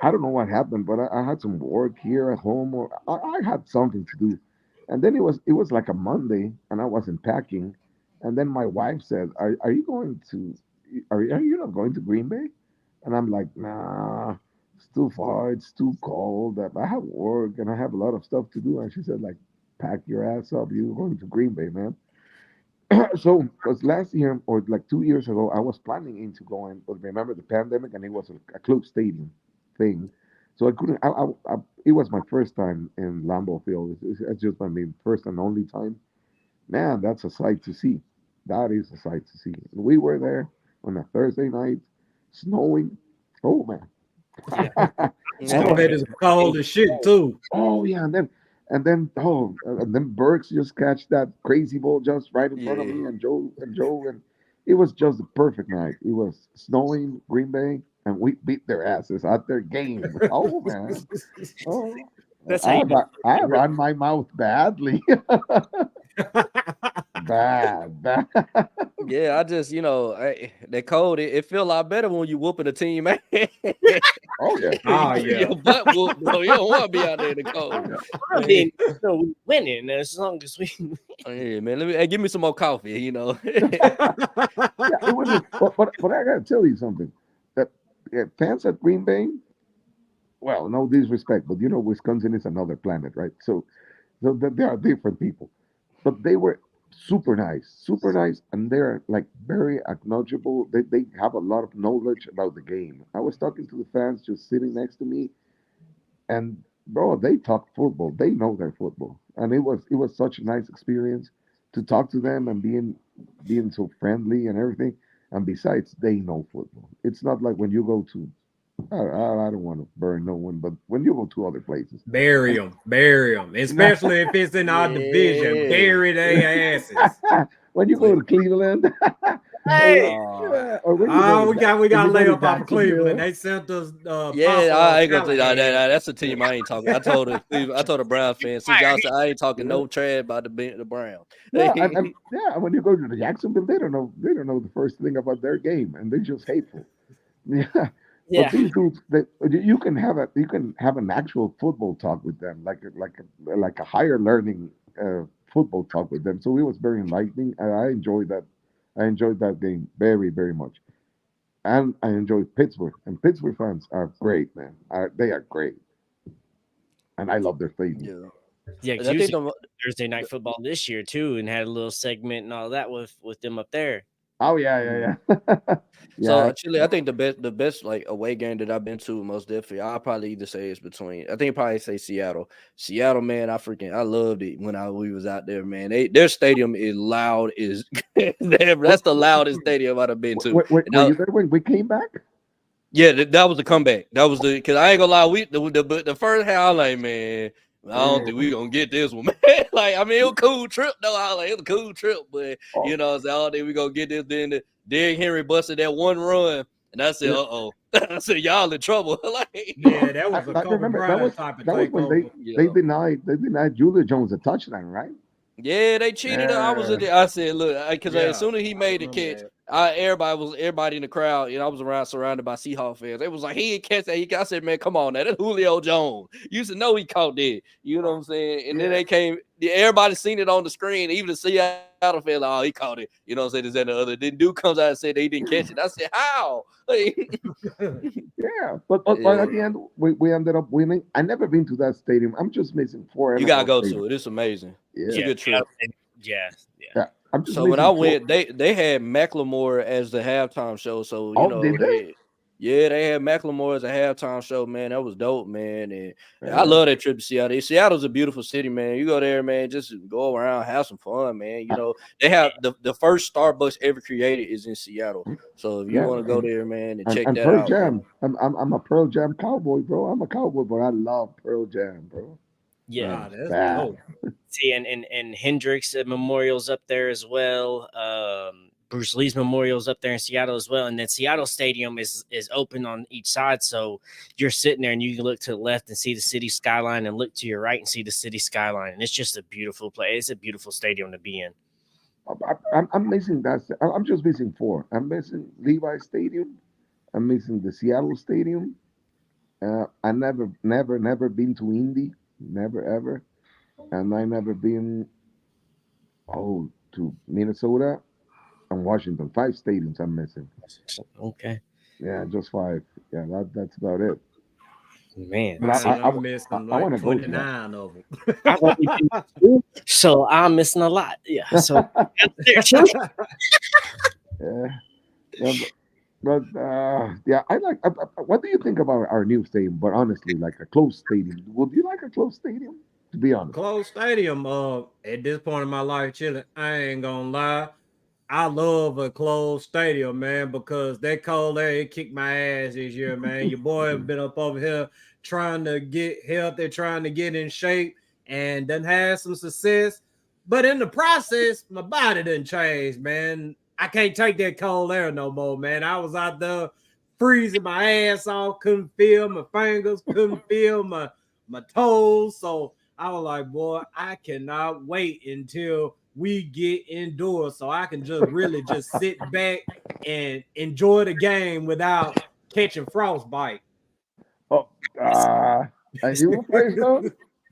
I don't know what happened, but I had some work here at home, or I had something to do, and then it was like a Monday, and I wasn't packing, and then my wife said, "Are you going to? Are you not going to Green Bay?" And I'm like, "Nah, it's too far. It's too cold. I have work and I have a lot of stuff to do." And she said, "Like, pack your ass up. You're going to Green Bay, man." So, because last year or like 2 years ago, I was planning into going, but remember the pandemic and it was a closed stadium thing. So I couldn't. It was my first time in Lambeau Field. It's just my first and only time. Man, that's a sight to see. That is a sight to see. We were there on a Thursday night, snowing. Oh man. I bet it's cold as shit too. Oh yeah, and then Burks just catch that crazy ball just right in front of me, and Joe, and it was just the perfect night. It was snowing, Green Bay, and we beat their asses at their game. Oh man, oh, That's how you do I ran my mouth badly, bad. Yeah, I just that cold. It feel a lot better when you whooping a team, man. Oh yeah, Oh You get yeah. your butt whooped, bro. You don't want to be out there in the cold. I mean, we winning as long as we. Yeah, man. Give me some more coffee. yeah. It wasn't, but I gotta tell you something. That fans at Green Bay, well, no disrespect, but Wisconsin is another planet, right? So they are different people, but they were super nice, and they're like very acknowledgeable. They have a lot of knowledge about the game. I was talking to the fans just sitting next to me, and bro, they talk football. They know their football, and it was such a nice experience to talk to them and being so friendly and everything. And besides, they know football. It's not like when you go to I don't want to burn no one, but when you go to other places, Bury them, especially if it's in our division. Yeah. Bury their asses. when you go to Cleveland, Hey, or when you go Oh, to we got to when you lay go up to off of Cleveland. Jacksonville, They sent us. I ain't gonna tell you Callahan. that's a team I ain't talking. I told the Browns fans, since y'all said I ain't talking no trash about the Browns. yeah, and when you go to the Jacksonville, they don't know the first thing about their game, and they're just hateful. Yeah. yeah. But these dudes, you can have an actual football talk with them, like a higher learning football talk with them. So it was very enlightening, and I enjoyed that. I enjoyed that game very, very much, and I enjoyed Pittsburgh. And Pittsburgh fans are great, man. They are great, and I love their stadium. Yeah. Yeah, I 'cause think usually Thursday night football this year too, and had a little segment and all that with them up there. Oh yeah. So Yeah. actually, I think the best like away game that I've been to most definitely, I'll probably either say is between. I think probably say Seattle. Seattle, man, I loved it when we was out there, man. Their stadium is loud. That's the loudest stadium I've been to. Were you there when we came back? Yeah, that was the comeback. That was because I ain't gonna lie. The first half, I was like, man, I don't think we gonna get this one, man. Like, I mean, it was a cool trip, though. I was like, it was a cool trip, but I don't think we gonna get this. Then Derrick Henry busted that one run, and I said, I said, y'all in trouble. Like, Yeah, that was a I Kobe remember Bryant type of that was when takeover. they denied Julia Jones a touchdown, right? Yeah, they cheated. I said, look, because as soon as he made the catch, everybody in the crowd, I was surrounded by Seahawks fans. They was like, he didn't catch that. I said, man, come on, now, that's Julio Jones. You should know he caught that. You know what I'm saying? And then they came. Everybody seen it on the screen. Even the Seattle fan, like, oh, he caught it. You know what I'm saying? This and the other. Then dude comes out and said he didn't catch it. I said, how? Yeah, but at the end, we ended up winning. I never been to that stadium. I'm just missing 4. You gotta go to it. It's amazing. Yeah. It's a good trip. Yeah. I'm just So when missing I 4. went, they had Macklemore as the halftime show. So Did they? they had Macklemore as a halftime show, man. That was dope, man. And I love that trip to Seattle. Seattle's a beautiful city, man. You go there, man, just go around, have some fun, man. They have the first Starbucks ever created is in Seattle. So if you want to go there, man, and check that Pearl out. Jam. I'm a Pearl Jam cowboy, bro. I'm a cowboy, but I love Pearl Jam, bro. Yeah. Ah, that's Bad. dope. See, and Hendrix Memorial's up there as well. Bruce Lee's Memorial's up there in Seattle as well. And then Seattle Stadium is open on each side. So you're sitting there and you can look to the left and see the city skyline and look to your right and see the city skyline. And it's just a beautiful place. It's a beautiful stadium to be in. I'm missing that. I'm just missing four. I'm missing Levi Stadium. I'm missing the Seattle Stadium. I never been to Indy. Never ever. And I never been to Minnesota and Washington. Five stadiums I'm missing. Okay. Yeah, just five. Yeah, that's about it. Man. But Man, I, I'm missing I like want to go to 29 of I've only been to two, so I'm missing a lot. Yeah. So them. yeah, yeah, yeah, I like. What do you think about our new stadium? But honestly, like a closed stadium. Would you like a closed stadium? To be honest. Close stadium. At this point in my life, chilling. I ain't gonna lie. I love a closed stadium, man, because that cold air it kicked my ass this year, man. Your boy have been up over here trying to get healthy, trying to get in shape, and done had some success. But in the process, my body didn't change, man. I can't take that cold air no more, man. I was out there freezing my ass off, couldn't feel my fingers, couldn't feel my toes. So I was like, boy, I cannot wait until we get indoors so I can just really just sit back and enjoy the game without catching frostbite. Oh, and you play stuff?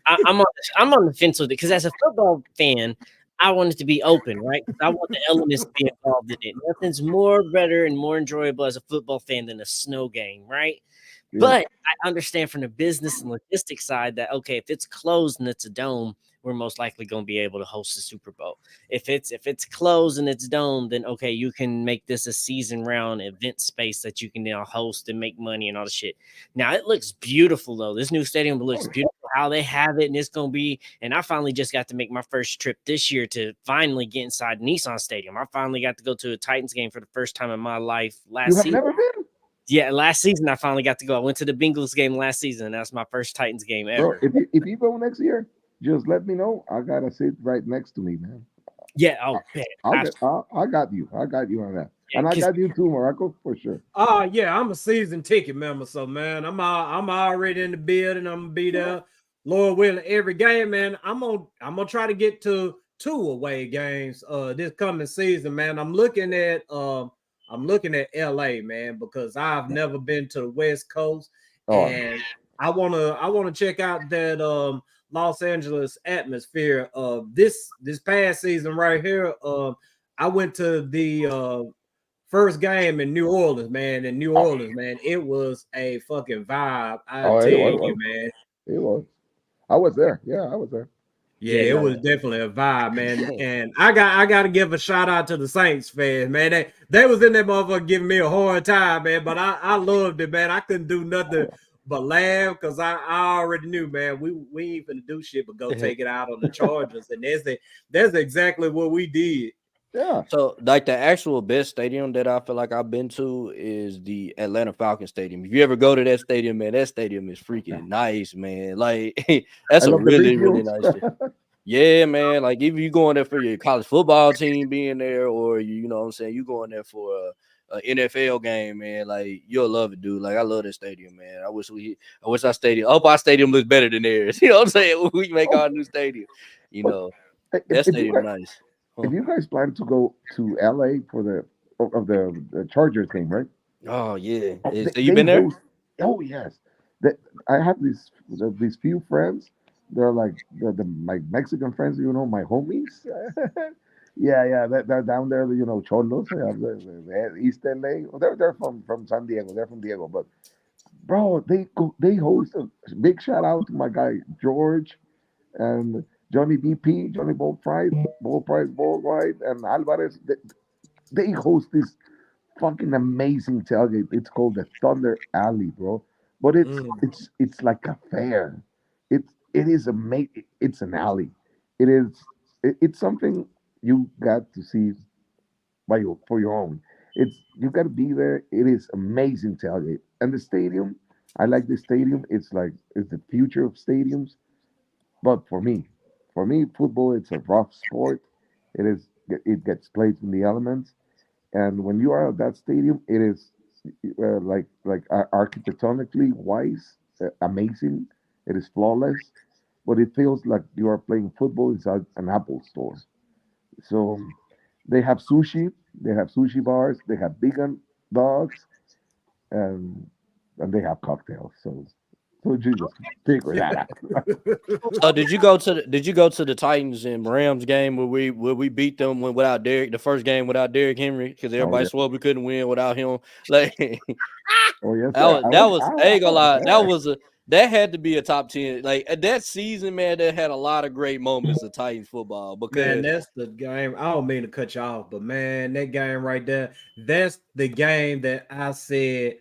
I'm on the fence with it because as a football fan, I want it to be open, right? 'Cause I want the elements to be involved in it. Nothing's more better and more enjoyable as a football fan than a snow game, right? Yeah. But I understand from the business and logistics side that okay, if it's closed and it's a dome, we're most likely going to be able to host the Super Bowl. If it's closed and it's domed, then okay, you can make this a season round event space that you can now host and make money and all the shit. Now it looks beautiful though. This new stadium looks beautiful. How they have it, and it's gonna be. And I finally just got to make my first trip this year to finally get inside Nissan Stadium. I finally got to go to a Titans game for the first time in my life You last have season. never been? Yeah, last season I finally got to go. I went to the Bengals game last season, and that's my first Titans game Bro, ever. if you go next year, just let me know. I gotta sit right next to me, man. Yeah, oh man, I got you. I got you on that. yeah, And I 'cause- got you too, Marako, for sure. Oh yeah, I'm a season ticket member, so man, I'm already in the building. I'm gonna be there, Lord willing, every game, man. I'm gonna try to get to 2 away games this coming season, man. I'm looking at LA, man, because I've never been to the West Coast, Oh, and I wanna check out that Los Angeles atmosphere. This past season right here, I went to the first game in New Orleans, man. In New Orleans, man, it was a fucking vibe. I oh, tell it you, was. man. It was. I was there. Yeah, I was there. Yeah, yeah, it no, was definitely a vibe, man. And I gotta give a shout out to the Saints fans, man. They was in that motherfucker giving me a hard time, man. But I loved it, man. I couldn't do nothing but laugh because I already knew, man, we ain't finna do shit but go take it out on the Chargers. And that's exactly what we did. Yeah. So, like the actual best stadium that I feel like I've been to is the Atlanta Falcons Stadium. If you ever go to that stadium, man, that stadium is freaking nice, man. Like that's I a love the really, big really views. nice. Yeah, man. Like if you going there for your college football team being there, or you know what I'm saying, you going there for a NFL game, man. Like you'll love it, dude. Like I love that stadium, man. I wish our stadium. I hope our stadium looks better than theirs. You know what I'm saying? When we make our new stadium. You But know that if you stadium guys, nice. if you guys plan to go to LA for the Chargers game, right? Oh yeah. So you They been there? host. Oh yes, that I have these few friends. They're like my Mexican friends, my homies. Yeah. They're down there, cholos. The East LA. Well, they're from San Diego. They're from Diego, but bro, they host a big shout out to my guy George and Johnny BP, Johnny Bull Pride, and Alvarez. They host this fucking amazing tailgate. It's called the Thunder Alley, bro. But Mm. it's like a fair. It is amazing. It's an alley. It is. It's something you got to see for your own. You got to be there. It is amazing tailgate, and the stadium. I like the stadium. It's the future of stadiums. But for me, football it's a rough sport. It gets played in the elements, and when you are at that stadium, it is architectonically wise, amazing. It is flawless, but it feels like you are playing football inside an Apple store. So they have sushi, they have sushi bars, they have vegan dogs, and they have cocktails. So you just figure that out. So did you go to the Titans and Rams game where we beat them without Derrick, the first game without Derrick Henry, because Oh everybody yeah, swore we couldn't win without him. Like oh yes, that sir. was that was I I ain't gonna was lie, there. that had to be a top 10. Like that season, man, that had a lot of great moments of Titans football Man, because that's the game. I don't mean to cut you off, but man, that game right there, that's the game that I said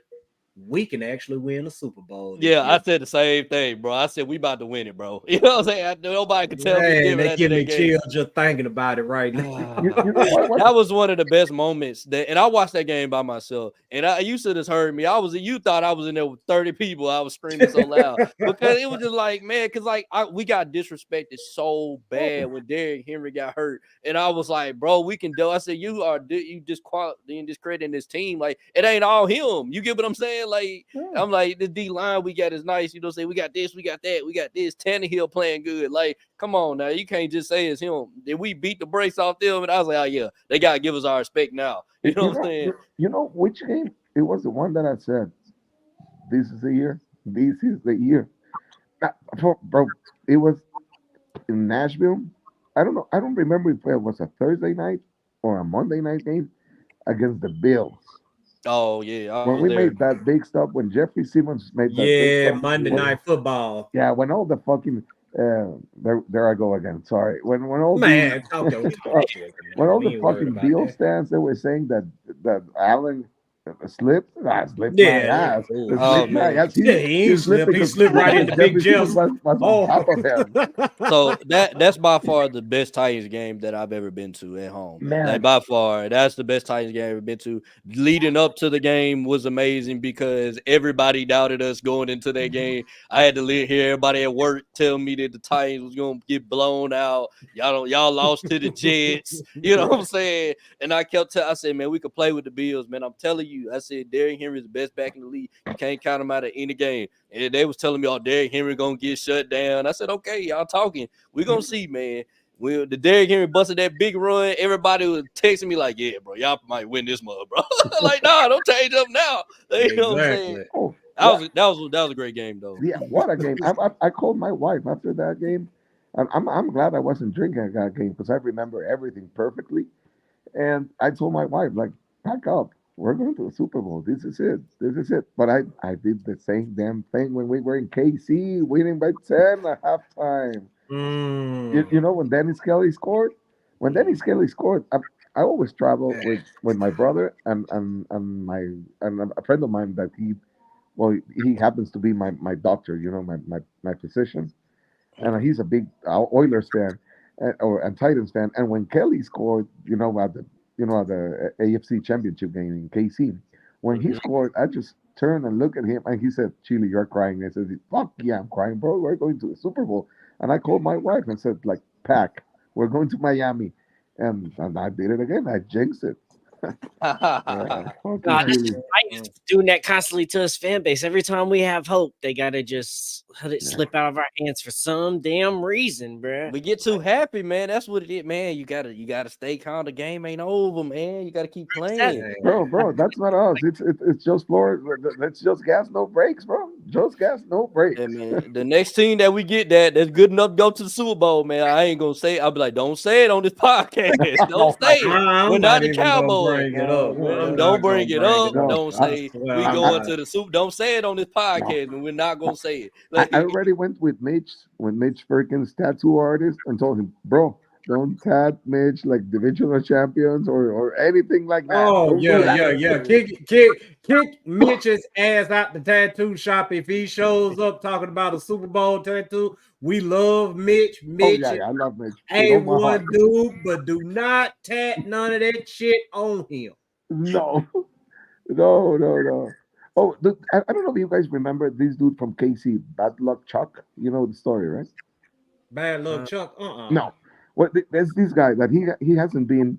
we can actually win the Super Bowl this yeah, I year. said the same thing, bro. I said we about to win it, bro. You know what I'm saying? Nobody could tell me Man, different they after give that me game. chills just thinking about it right now. You know what? That was one of the best moments and I watched that game by myself. And you should have heard me. You thought I was in there with 30 people. I was screaming so loud because it was just like, man, because like we got disrespected so bad when Derrick Henry got hurt. And I was like, bro, we can do. I said, you discrediting this team. Like, it ain't all him. You get what I'm saying? Like, Yeah. I'm like, the D line we got is nice. You know, say we got this, we got that, we got this. Tannehill playing good. Like, come on now, you can't just say it's him. Did we beat the brakes off them? And I was like, oh yeah, they gotta give us our respect now. You know You what I'm know, saying? you know which game? It was the one that I said, "This is the year. This is the year." Bro, it was in Nashville. I don't know. I don't remember if it was a Thursday night or a Monday night game against the Bills. Oh yeah, I When was we there. made that big stop, when Jeffrey Simmons made that big Yeah, stop, Monday Night Football. yeah, when all the fucking there I go again. Sorry. When all the Man, talk shit, when man. all We the ain't worried fucking about Bill that. stands they were saying that Allen slipped my Yeah, ass. Oh Slipped my man. ass. yeah, he ain't He slipped slipped. He slipped right because into Big Jeffrey Simmons Jeff's. was on Oh, top of him. So that's by far the best Titans game that I've ever been to at home. Like Man, by far, that's the best Titans game I've ever been to. Leading up to the game was amazing because everybody doubted us going into that game. I had to hear everybody at work tell me that the Titans was gonna get blown out. Y'all lost to the Jets. You know what I'm saying? And I said, man, we could play with the Bills, man. I'm telling you, I said Derrick Henry is the best back in the league. You can't count him out of any game. And they was telling me, oh, Derrick Henry gonna get shut down. I said, okay, y'all talking. We gonna see, man. When the Derrick Henry busted that big run, everybody was texting me like, yeah, bro, y'all might win this mother, bro. Like, nah, don't change up now. You know what I'm saying? exactly. oh That what? was that was a great game though. Yeah, what a game! I called my wife after that game. I'm glad I wasn't drinking that game because I remember everything perfectly. And I told my wife, like, pack up. We're going to the Super Bowl. This is it. This is it. But I did the same damn thing when we were in KC, winning by 10 at halftime. You Mm. know, when Dennis Kelly scored? When Dennis Kelly scored, I always travel with my brother and a friend of mine that he happens to be my doctor, you know, my physician. And he's a big Oilers fan and Titans fan. And when Kelly scored, at the AFC Championship game in KC, when he scored, I just turned and looked at him, and he said, "Chile, you're crying." I said, "Fuck yeah, I'm crying, bro. We're going to the Super Bowl." And I called my wife and said, like, "Pack, we're going to Miami," and I did it again. I jinxed it. Yeah, fucking God, that's Chile. just Titans doing that constantly to his fan base. Every time we have hope, they gotta just let it slip out of our hands for some damn reason, bruh. We get too happy, man. That's what it is, man. You gotta stay calm. The game ain't over, man. You gotta keep playing. Man. Bro, that's not us. It's just Florida. Let's just gas, no brakes, bro. Just gas, no Yeah, brakes. man. The next team that we get that's good enough to go to the Super Bowl, man. I ain't gonna say. I'll be like, don't say it on this podcast. Don't Oh my say God. it. We're I'm not not the even gonna Cowboys. bring it up. No, I'm Don't not gonna bring it bring up. it up. no. Don't I say swear we I'm going not. to the Super. Don't say it on this No. podcast, and we're not gonna say it. I Like, already went with Mitch when Mitch Perkins, tattoo artist, and told him, bro, don't tat Mitch like divisional champions or anything like that. Oh Don't do yeah, that. yeah, yeah. Kick Mitch's ass out the tattoo shop if he shows up talking about a Super Bowl tattoo. We love Mitch. Oh Mitch yeah, is yeah, I love Mitch with all my heart. A1 dude, but do not tat none of that shit on him. No, no. Oh, I don't know if you guys remember this dude from KC, Bad Luck Chuck. You know the story, right? Bad luck, Chuck. No. What there's this guy that he hasn't been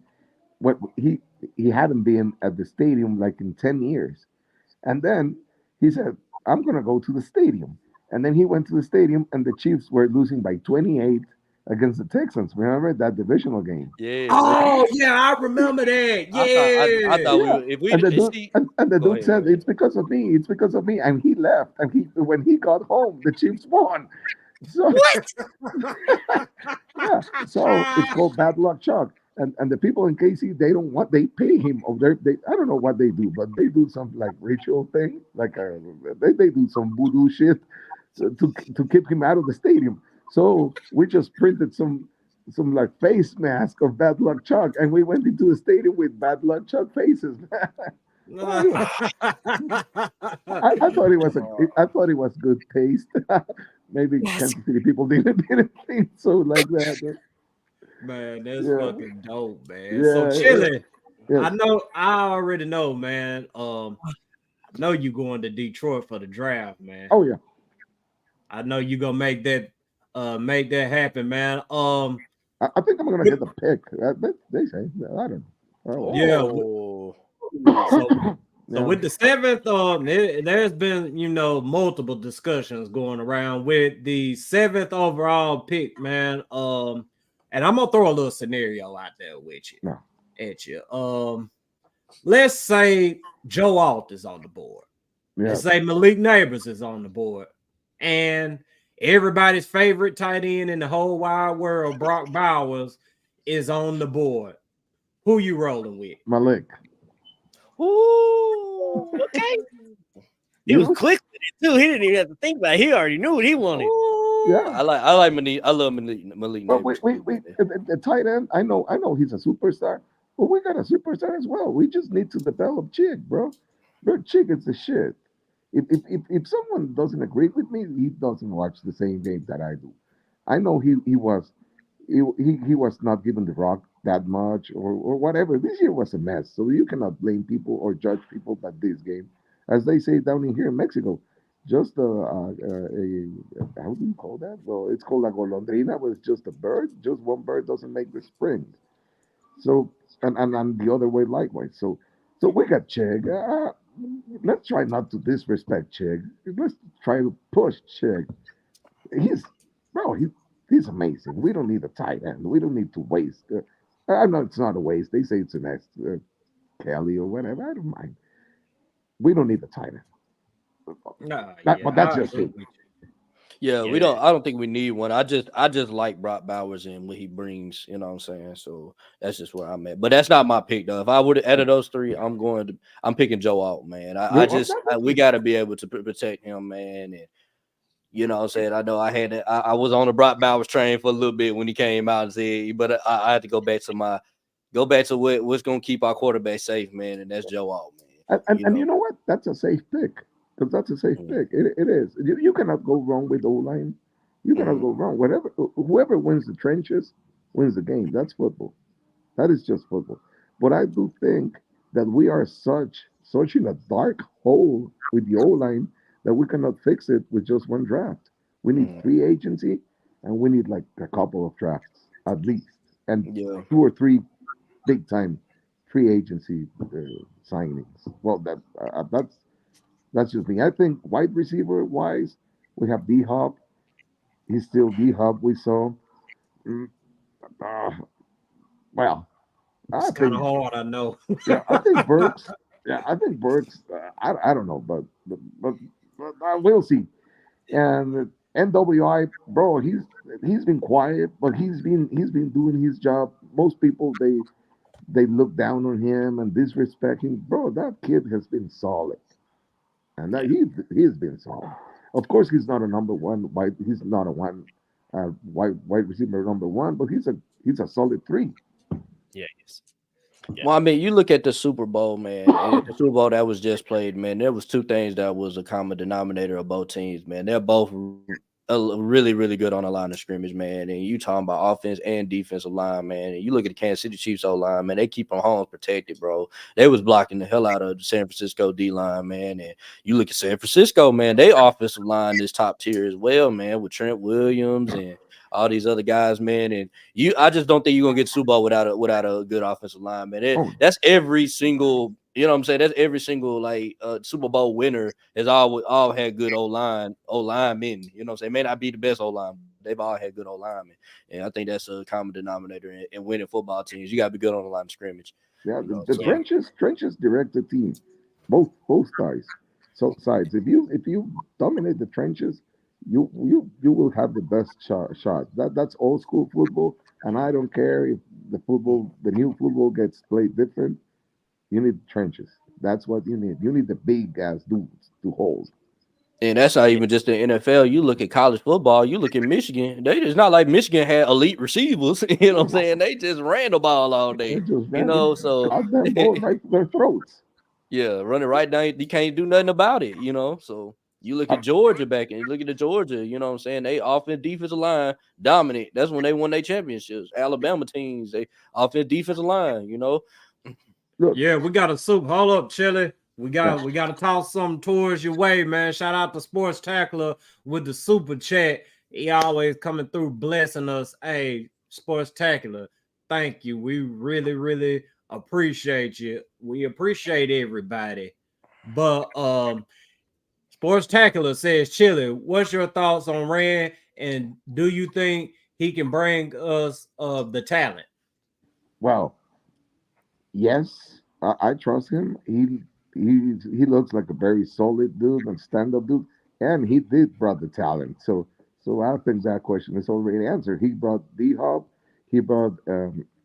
what he hadn't been at the stadium like in 10 years. And then he said, I'm gonna go to the stadium. And then he went to the stadium and the Chiefs were losing by 28 against the Texans. Remember that divisional game? Yeah, but Oh yeah, I remember that. I Yeah. thought we Yeah. were, if we And the if dude see, and the go dude ahead, go said ahead. it's because of me, it's because of me. And he left. And he when he got home, the Chiefs won. So yeah, so it's called bad luck Chuck. And the people in KC, they pay him over they I don't know what they do, but they do some like ritual thing, like they do some voodoo shit to keep him out of the stadium. So we just printed some like face mask of bad luck Chuck, and we went into the stadium with bad luck Chuck faces. Oh, I thought it was I thought it was good taste. Maybe Kansas City people didn't think so like that. Man, that's Yeah, fucking dope, man. So yeah, chilling. yes. I already know, man. I know you going to Detroit for the draft, man. Oh yeah. I know you gonna make that happen, man. I think I'm gonna get the pick. They say. I don't know. Yeah. Oh, So Yeah. with the seventh, there's been multiple discussions going around with the seventh overall pick, man. And I'm gonna throw a little scenario out there with you, No. at you. Let's say Joe Alt is on the board. Yeah. Let's say Malik Neighbors is on the board, and everybody's favorite tight end in the whole wide world, Brock Bowers, is on the board. Who you rolling with? Malik. Ooh, okay. He was quick with it too. He didn't even have to think about it. He already knew what he wanted. Yeah. I like Malik. I love Malik. But Neighbors. the tight end. I know he's a superstar, but we got a superstar as well. We just need to develop Chick, bro. Bro, Chick is the shit. If someone doesn't agree with me, he doesn't watch the same games that I do. I know he was not given the rock that much or whatever. This year was a mess, so you cannot blame people or judge people by this game, as they say down in here in Mexico. Just how do you call that? Well, it's called a golondrina, but it's just a bird. Just one bird doesn't make the spring. So and the other way likewise. So we got Chig. Let's try not to disrespect Chig. Let's try to push Chig. He's bro. He's amazing. We don't need a tight end. We don't need to waste. I know it's not a waste. They say it's an next Kelly or whatever. I don't mind. We don't need a tight end. But that's just it. Yeah, we don't. I don't think we need one. I just like Brock Bowers and what he brings. You know what I'm saying? So that's just where I'm at. But that's not my pick though. If I would have added those three, I'm picking Joe Alt, man. We got to be able to protect him, man. And you know what I'm saying? I know I was on the Brock Bowers train for a little bit when he came out and said, but I had to go back to what's gonna keep our quarterback safe, man, and that's Joe Alt, man. And you know what? That's a safe pick. Because that's a safe pick. It is. You cannot go wrong with O-line. You cannot go wrong. Whoever wins the trenches wins the game. That's football. That is just football. But I do think that we are such in a dark hole with the O-line that we cannot fix it with just one draft. We need free agency, and we need like a couple of drafts at least, and 2 or 3 big time free agency signings. Well, that's just me. I think wide receiver wise, we have D Hop. He's still D Hop. We saw. Well, it's kind of hard. I know. Yeah, I think Burks. Yeah, I think Burks. I don't know, but we'll see. And NWI, bro, he's been quiet, but he's been doing his job. Most people they look down on him and disrespect him. Bro, that kid has been solid. And that he's been solid. Of course, he's not a number one wide. He's not a wide receiver number one, but he's a solid 3. Yeah, yes. Yeah. Well, I mean, you look at the Super Bowl, man. And the Super Bowl that was just played, man. There was 2 things that was a common denominator of both teams, man. They're both really, really good on the line of scrimmage, man. And you talking about offense and defensive line, man. And you look at the Kansas City Chiefs O-line, man. They keep them homes protected, bro. They was blocking the hell out of the San Francisco D-line, man. And you look at San Francisco, man. They offensive line is top tier as well, man, with Trent Williams and all these other guys, man. And I just don't think you're gonna get Super Bowl without a good offensive line, man. That's every single, you know what I'm saying? That's every single like Super Bowl winner has all had good O-linemen. You know what I'm saying? May not be the best O-line, they've all had good O-linemen. And I think that's a common denominator in winning football teams. You gotta be good on the line of scrimmage. Yeah, You know, the trenches direct the team, both sides. So sides. If you dominate the trenches, you will have the best shot. That's old school football, and I don't care if the new football gets played different. You need trenches. That's what you need. You need the big ass dudes to hold. and that's not even just the NFL. You look at college football, you look at Michigan. It's not like Michigan had elite receivers. You know what I'm saying? They just ran the ball all day. They just You know, so got them ball right to their throats. yeah, running right down. You can't do nothing about it. You know, so you look at Georgia back and you look at the Georgia. You know what I'm saying? They offense defensive line dominant. That's when they won their championships. Alabama teams, they offense defensive line. You know. Look, Yeah, we got a soup. Hold up, Chili. We got to toss something towards your way, man. Shout out to Sports Tackler with the super chat. He always coming through blessing us. Hey, Sports Tackler, thank you. We really, really appreciate you. We appreciate everybody. But Sports Tackler says, Chili, what's your thoughts on Rand? And do you think he can bring us the talent? well, yes, I trust him. He looks like a very solid dude and stand up dude, and he did brought the talent. So I think that question is already answered. He brought D Hop, he brought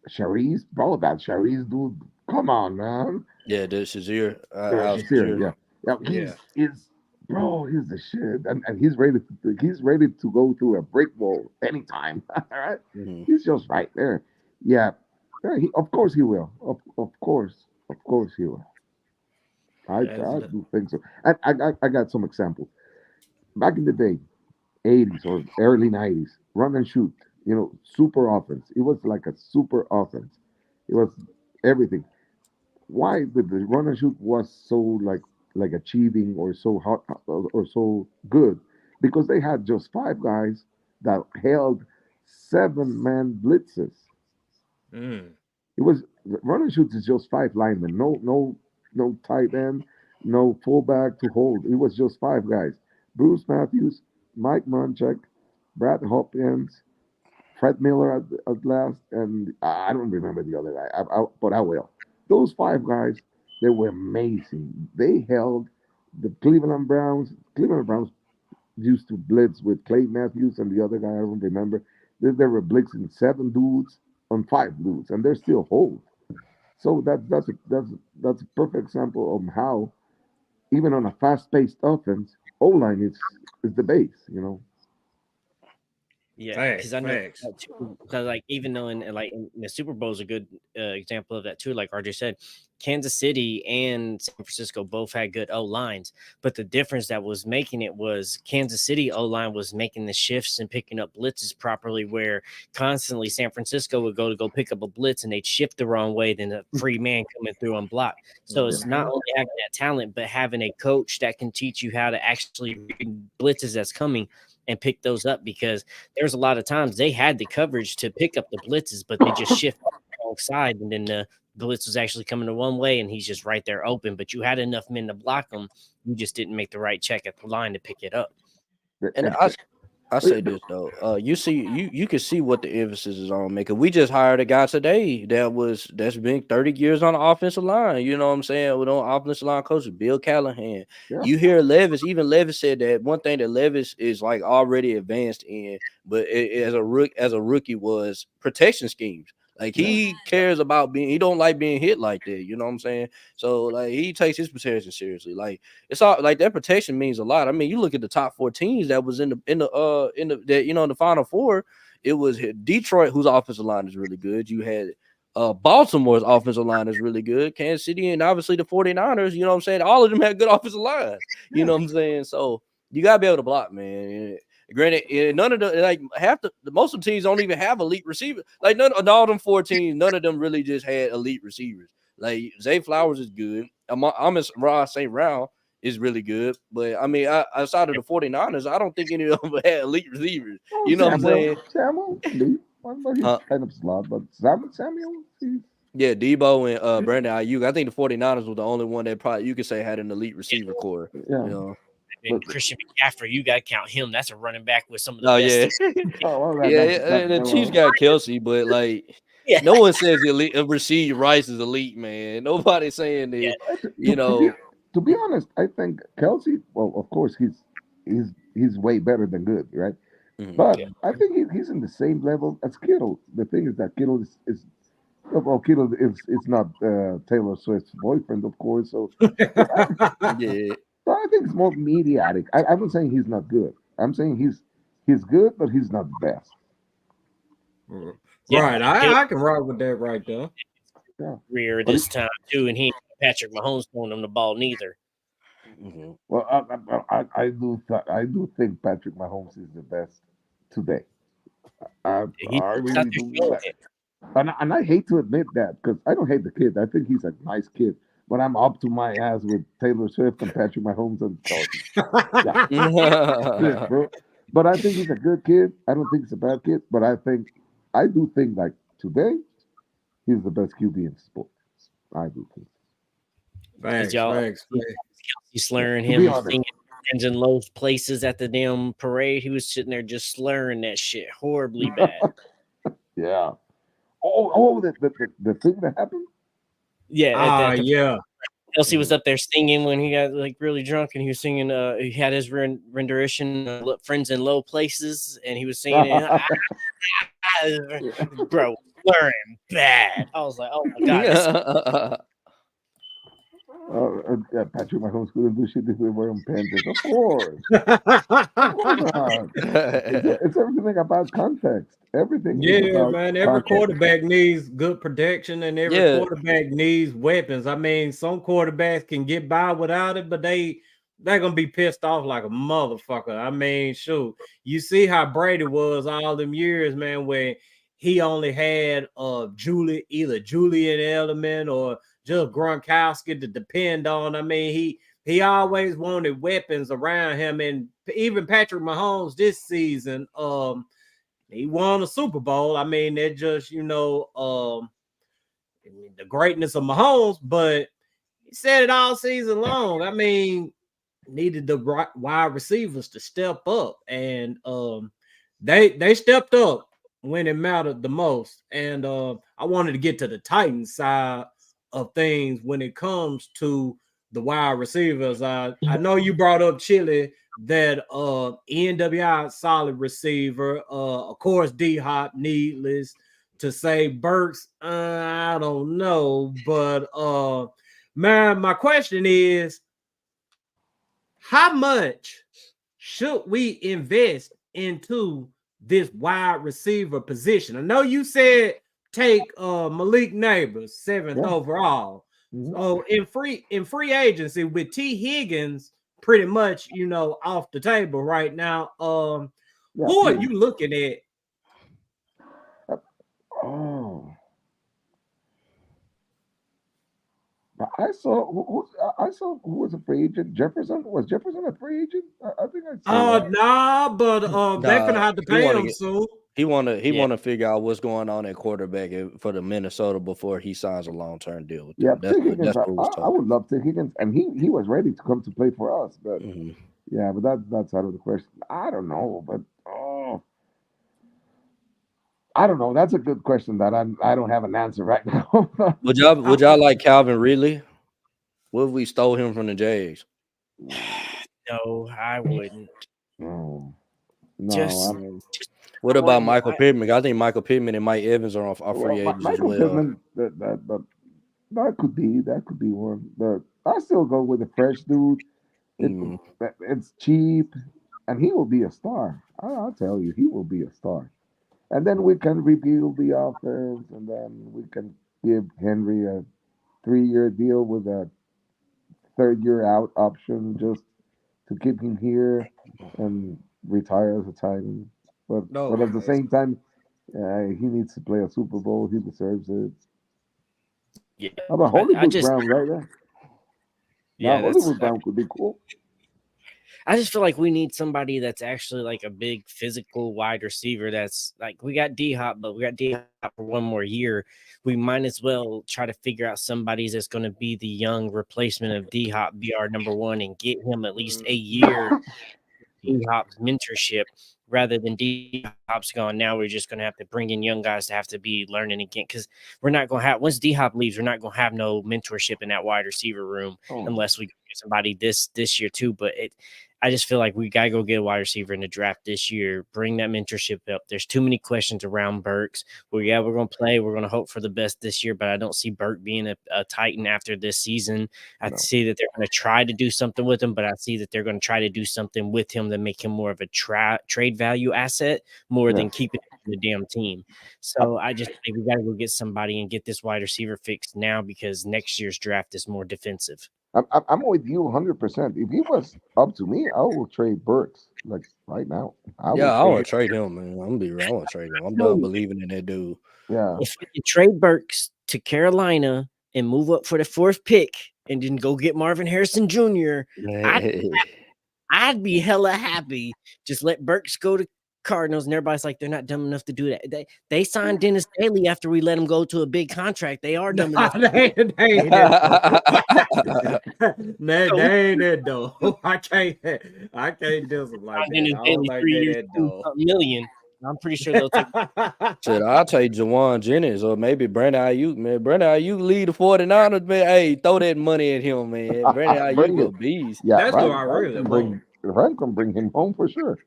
Sharice, bro. That Sharice dude, come on, man. Yeah, this is here. He's bro. He's the shit, and he's ready. He's ready to go through a brick wall anytime. All right, he's just right there. Yeah, of course he will. Of course he will. I do think so. I got some examples. Back in the day, 80s or early 90s, run and shoot, super offense. It was like a super offense. It was everything. Why did the run and shoot was so like achieving or so hot or so good? Because they had just five guys that held 7-man blitzes. It was run and shoot is just five linemen. No tight end, no fullback to hold. It was just five guys. Bruce Matthews, Mike Munchak, Brad Hopkins, Fred Miller at last, and I don't remember the other guy, but I will. Those five guys, they were amazing. They held the Cleveland Browns. Cleveland Browns used to blitz with Clay Matthews and the other guy, I don't remember. They were blitzing 7 dudes on 5 dudes, and they're still hold. So that's a perfect example of how, even on a fast-paced offense, O-line is the base, Yeah, because I know because like even though in the Super Bowl is a good example of that too. Like RJ said, Kansas City and San Francisco both had good O lines, but the difference that was making it was Kansas City O line was making the shifts and picking up blitzes properly. Where constantly San Francisco would go pick up a blitz and they'd shift the wrong way, then a free man coming through unblocked. So it's not only having that talent, but having a coach that can teach you how to actually read blitzes that's coming and pick those up, because there's a lot of times they had the coverage to pick up the blitzes, but they just shift on the wrong side, and then the blitz was actually coming to one way and he's just right there open, but you had enough men to block him. You just didn't make the right check at the line to pick it up. And I say this though, you can see what the emphasis is on, man. We just hired a guy today that's been 30 years on the offensive line. You know what I'm saying? With on offensive line coach Bill Callahan. Yeah. You hear Levis, even Levis said that one thing that Levis is like already advanced in, but as a rookie was protection schemes. Like he cares about he don't like being hit like that. You know what I'm saying? So like he takes his protection seriously. Like it's all like that protection means a lot. I mean, you look at the top 4 teams that was in the Final Four. It was Detroit, whose offensive line is really good. You had Baltimore's offensive line is really good. Kansas City and obviously the 49ers. You know what I'm saying? All of them had good offensive lines. You know what I'm saying? So you gotta be able to block, man. Granted, none of most of the teams don't even have elite receivers. Like all them 4 teams, none of them really just had elite receivers. Like Zay Flowers is good. Amos Ross St. Brown is really good. But I mean, outside of the 49ers, I don't think any of them had elite receivers. Oh, You know what I'm saying? Samuel, Lee. Well, he's kind of slot, but Samuel, Yeah, Debo and Brandon Ayuk. I think the 49ers were the only one that probably you could say had an elite receiver core. yeah. You know? And Christian McCaffrey, you got to count him. That's a running back with some of the Oh best. yeah, Oh, well, yeah. The Chiefs got Kelsey, but like Yeah. no one says elite. Rasheed Rice is elite, man. Nobody's saying that. Yeah. You know, To be honest, I think Kelsey. Well, of course, he's way better than good, right? Mhm. But Yeah. I think he's in the same level as Kittle. The thing is that Kittle is well, Kittle is not Taylor Swift's boyfriend, of course. So yeah. so I think it's more mediatic. I'm not saying he's not good. I'm saying he's good, but he's not the best. Yeah. Right. I can rock with that right there. Yeah. Career But this time too, and he ain't Patrick Mahomes throwing him the ball neither. Mhm. Well, I do think Patrick Mahomes is the best today. I He's really out there do. showing it. And I hate to admit that because I don't hate the kid. I think he's a nice kid. But I'm up to my ass with Taylor Swift and Patrick Mahomes and Chargers. Yeah, bro. But I think he's a good kid. I don't think he's a bad kid. But I do think like today, he's the best QB in sport. I do think. Facts, y'all- facts. He's slurring To be him, honest. singing friends in low places at the damn parade. He was sitting there just slurring that shit horribly bad. Yeah. Oh, the thing that happened. Yeah, Yeah. Kelsey was up there singing when he got like really drunk, and he was singing. He had his rendition, "Friends in Low Places," and he was singing it. Bro, slurring bad. I was like, oh my god, this Yeah, Patrick Mahomes couldn't do shit if we were on Panthers. Of course. Of course not. It's everything about context. Everything is Yeah, about man. Every context. quarterback needs good protection, and every Yeah. quarterback needs weapons. I mean, some quarterbacks can get by without it, but they're gonna be pissed off like a motherfucker. I mean, shoot, you see how Brady was all them years, man, where he only had either Julian Edelman or just Gronkowski to depend on. I mean, he always wanted weapons around him, and even Patrick Mahomes this season, he won a Super Bowl. I mean, they're just, the greatness of Mahomes, but he said it all season long. I mean, needed the wide receivers to step up, and they stepped up when it mattered the most. And I wanted to get to the Titans side of things when it comes to the wide receivers. I know you brought up Chile, that NWI solid receiver. Of course, D-Hop, needless to say. Burks, I don't know. But man, my question is, how much should we invest into this wide receiver position? I know you said take Malik Neighbors, 7th overall. So in free agency with T. Higgins pretty much, off the table right now. Who are you looking at? Oh, I saw who was a free agent. Jefferson, was Jefferson a free agent? I think I saw that. Nah, but they're gonna have to pay him soon. He want to figure out what's going on at quarterback for the Minnesota before he signs a long-term deal with them. Yeah, That's what was I told. would love T. Higgins, and he was ready to come to play for us, but yeah, but that's out of the question. I don't know, but I don't know. That's a good question that I don't have an answer right now. Would y'all like Calvin Ridley? What if we stole him from the Jags? No, I wouldn't. No, Just- I mean, What about Michael Pittman? I think Michael Pittman and Mike Evans are free agents as Michael well. Pittman, that could be one. But I still go with a fresh dude. It's cheap, and he will be a star. I'll tell you, he will be a star. And then we can rebuild the offense, and then we can give Henry a 3-year deal with a 3rd-year out option just to keep him here and retire as a tight end. But at the same time, he needs to play a Super Bowl. He deserves it. Yeah. How about Hollywood Brown right there? Now Yeah, that's. Hollywood Brown could be cool. I just feel like we need somebody that's actually like a big physical wide receiver. That's like we got D Hop, but we got D Hop for one more year. We might as well try to figure out somebody that's going to be the young replacement of D Hop, be our number one, and get him at least a year D Hop's mentorship rather than D Hop's gone. Now we're just going to have to bring in young guys to have to be learning again because we're not going to have, once D Hop leaves, we're not going to have no mentorship in that wide receiver room unless we get somebody this year too. But I just feel like we got to go get a wide receiver in the draft this year, bring that mentorship up. There's too many questions around Burks. Well, yeah, we're going to play. We're going to hope for the best this year, but I don't see Burke being a Titan after this season. I see that they're going to try to do something with him, but I see that they're going to try to do something with him to make him more of a trade value asset more than keeping the damn team. So I just think we got to go get somebody and get this wide receiver fixed now because next year's draft is more defensive. I'm with you 100%. If he was up to me, I will trade Burks like right now. I want to trade him, man. I'm gonna be real. I want to trade him. I'm done believing in that dude. Yeah. If we could trade Burks to Carolina and move up for the 4th pick and then go get Marvin Harrison Jr., I'd be hella happy. Just let Burks go to Cardinals, and everybody's like, they're not dumb enough to do that. They signed Dennis Daly after we let him go to a big contract. They are dumb enough. They ain't that though. I can't do something like that. I don't like that though. $1 I'm pretty sure they'll take Shit, I'll take Jawan Jennings or maybe Brandon Ayuk, man. Brandon Ayuk lead the 49ers, man. Hey, throw that money at him, man. Brandon Ayuk a beast. Yeah, that's what I really want. Rand can bring him home for sure.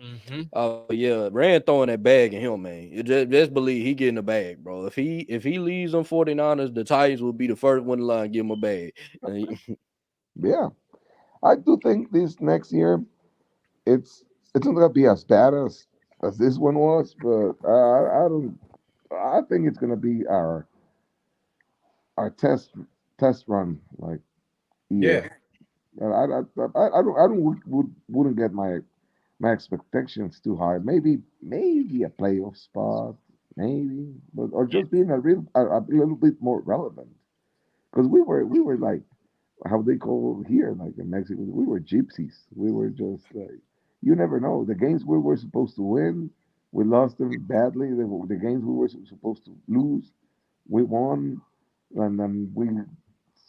Mm-hmm. Oh yeah, Rand throwing that bag at him, man. You just believe he getting a bag, bro. If he leaves them 49ers, the Titans will be the first one in line to give him a bag. Yeah, I do think this next year, it's not gonna be as bad as this one was, but I think it's gonna be our test run, like year. I wouldn't get my expectations too high. Maybe a playoff spot, maybe, but or just being a little bit more relevant. Because we were like how they call here, like in Mexico, we were gypsies. We were just like you never know. The games we were supposed to win, we lost them badly. The games we were supposed to lose, we won, and then we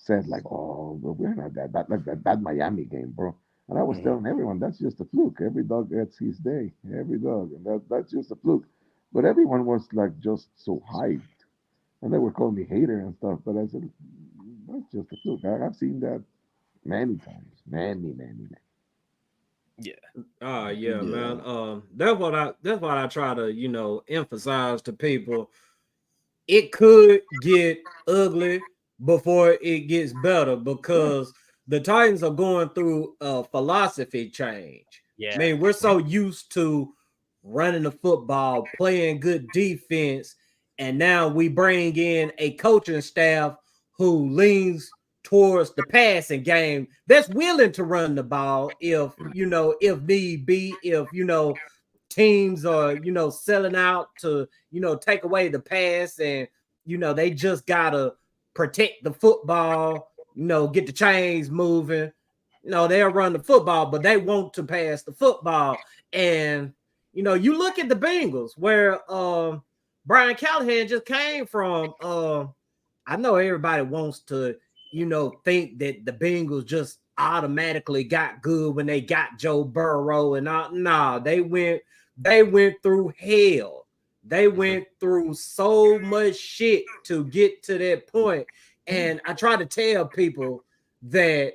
said like, oh, but we're not that bad. Like that Miami game, bro. And I was telling everyone that's just a fluke. Every dog gets his day. Every dog, and that's just a fluke. But everyone was like just so hyped, and they were calling me hater and stuff. But I said that's just a fluke. I've seen that many times, many. Yeah. Yeah, man. That's what I try to emphasize to people. It could get ugly before it gets better because the Titans are going through a philosophy change. Yeah. I mean, we're so used to running the football, playing good defense, and now we bring in a coaching staff who leans towards the passing game that's willing to run the ball if need be, if teams are selling out to take away the pass, and they just gotta protect the football, get the chains moving. They'll run the football, but they want to pass the football. And you look at the Bengals where Brian Callahan just came from. I know everybody wants to think that the Bengals just automatically got good when they got Joe Burrow and all. Nah, they went through hell. They went through so much shit to get to that point. And I try to tell people that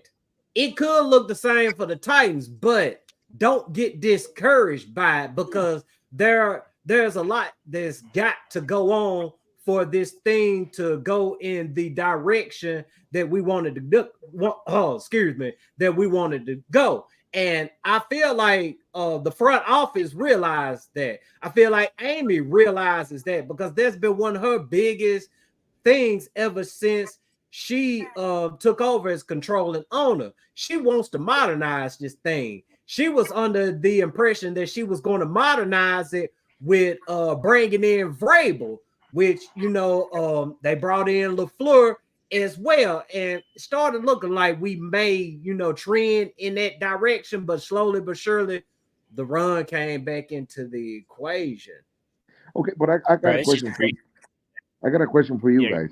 it could look the same for the Titans, but don't get discouraged by it because there's a lot that's got to go on for this thing to go in the direction that we wanted to do. That we wanted to go. And I feel like the front office realized that. I feel like Amy realizes that because that's been one of her biggest things ever since she took over as controlling owner. She wants to modernize this thing. She was under the impression that she was going to modernize it with bringing in Vrabel, which they brought in LaFleur, as well, and started looking like we may, trend in that direction, but slowly but surely, the run came back into the equation. Okay, but I got a Right? It's just question for you. crazy. I got a question for you Yeah. guys.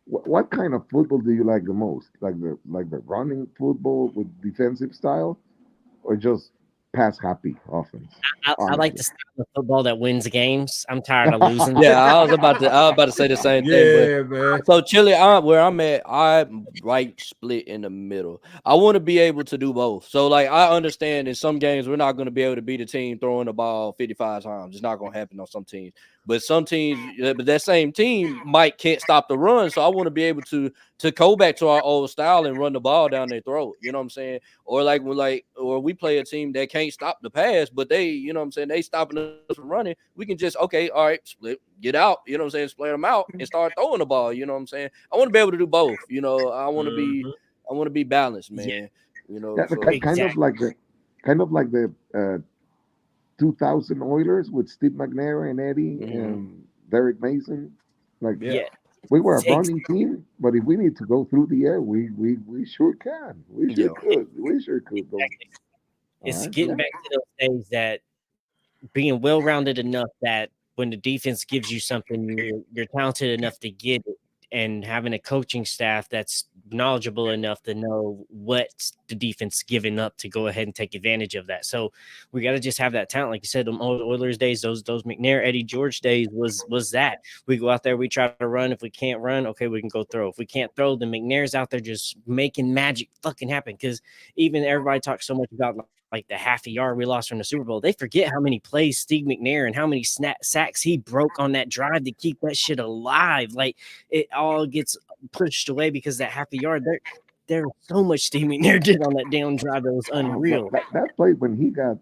What kind of football do you like the most? Like the running football with defensive style, or just pass happy offense? I like Honestly. the style of football that wins games. I'm tired of losing. Yeah, I was about to say the same thing, but Yeah, man. so Chili, where I'm at, I'm right split in the middle. I want to be able to do both. So like I understand in some games we're not going to be able to beat a team throwing the ball 55 times. It's not going to happen on some teams. But some teams, but that same team can't stop the run. So I want to be able to go back to our old style and run the ball down their throat. You know what I'm saying? Or or we play a team that can't stop the pass, but they, you know what I'm saying, they stopping us from running. We can just, okay, all right, split, get out, you know what I'm saying, split them out and start throwing the ball. You know what I'm saying? I want to be able to do both. I want to be Mhm. balanced, Yeah, man. Yeah, So exactly. kind of like the 2000 Oilers with Steve McNair and Eddie mhm. and Derek Mason. Like Yeah. Yeah, we were a ex- running team, but if we need to go through the air, we sure can. We sure Yeah. could. We sure could go. exactly. All It's right. getting Yeah. back to those days that being well rounded enough that when the defense gives you something, you're talented enough to get it, and having a coaching staff that's knowledgeable enough to know what the defense giving up to go ahead and take advantage of that. So we got to just have that talent, like you said. The Oilers days, those McNair, Eddie George days was that we go out there, we try to run. If we can't run, okay, we can go throw. If we can't throw, then McNair's out there just making magic fucking happen. Because even everybody talks so much about like the half a yard we lost from the Super Bowl. They forget how many plays Steve McNair and how many sacks he broke on that drive to keep that shit alive. Like it all gets pushed away because that half a yard. There was so much Steve McNair did on that down drive that was Oh, bro, unreal. that play when he got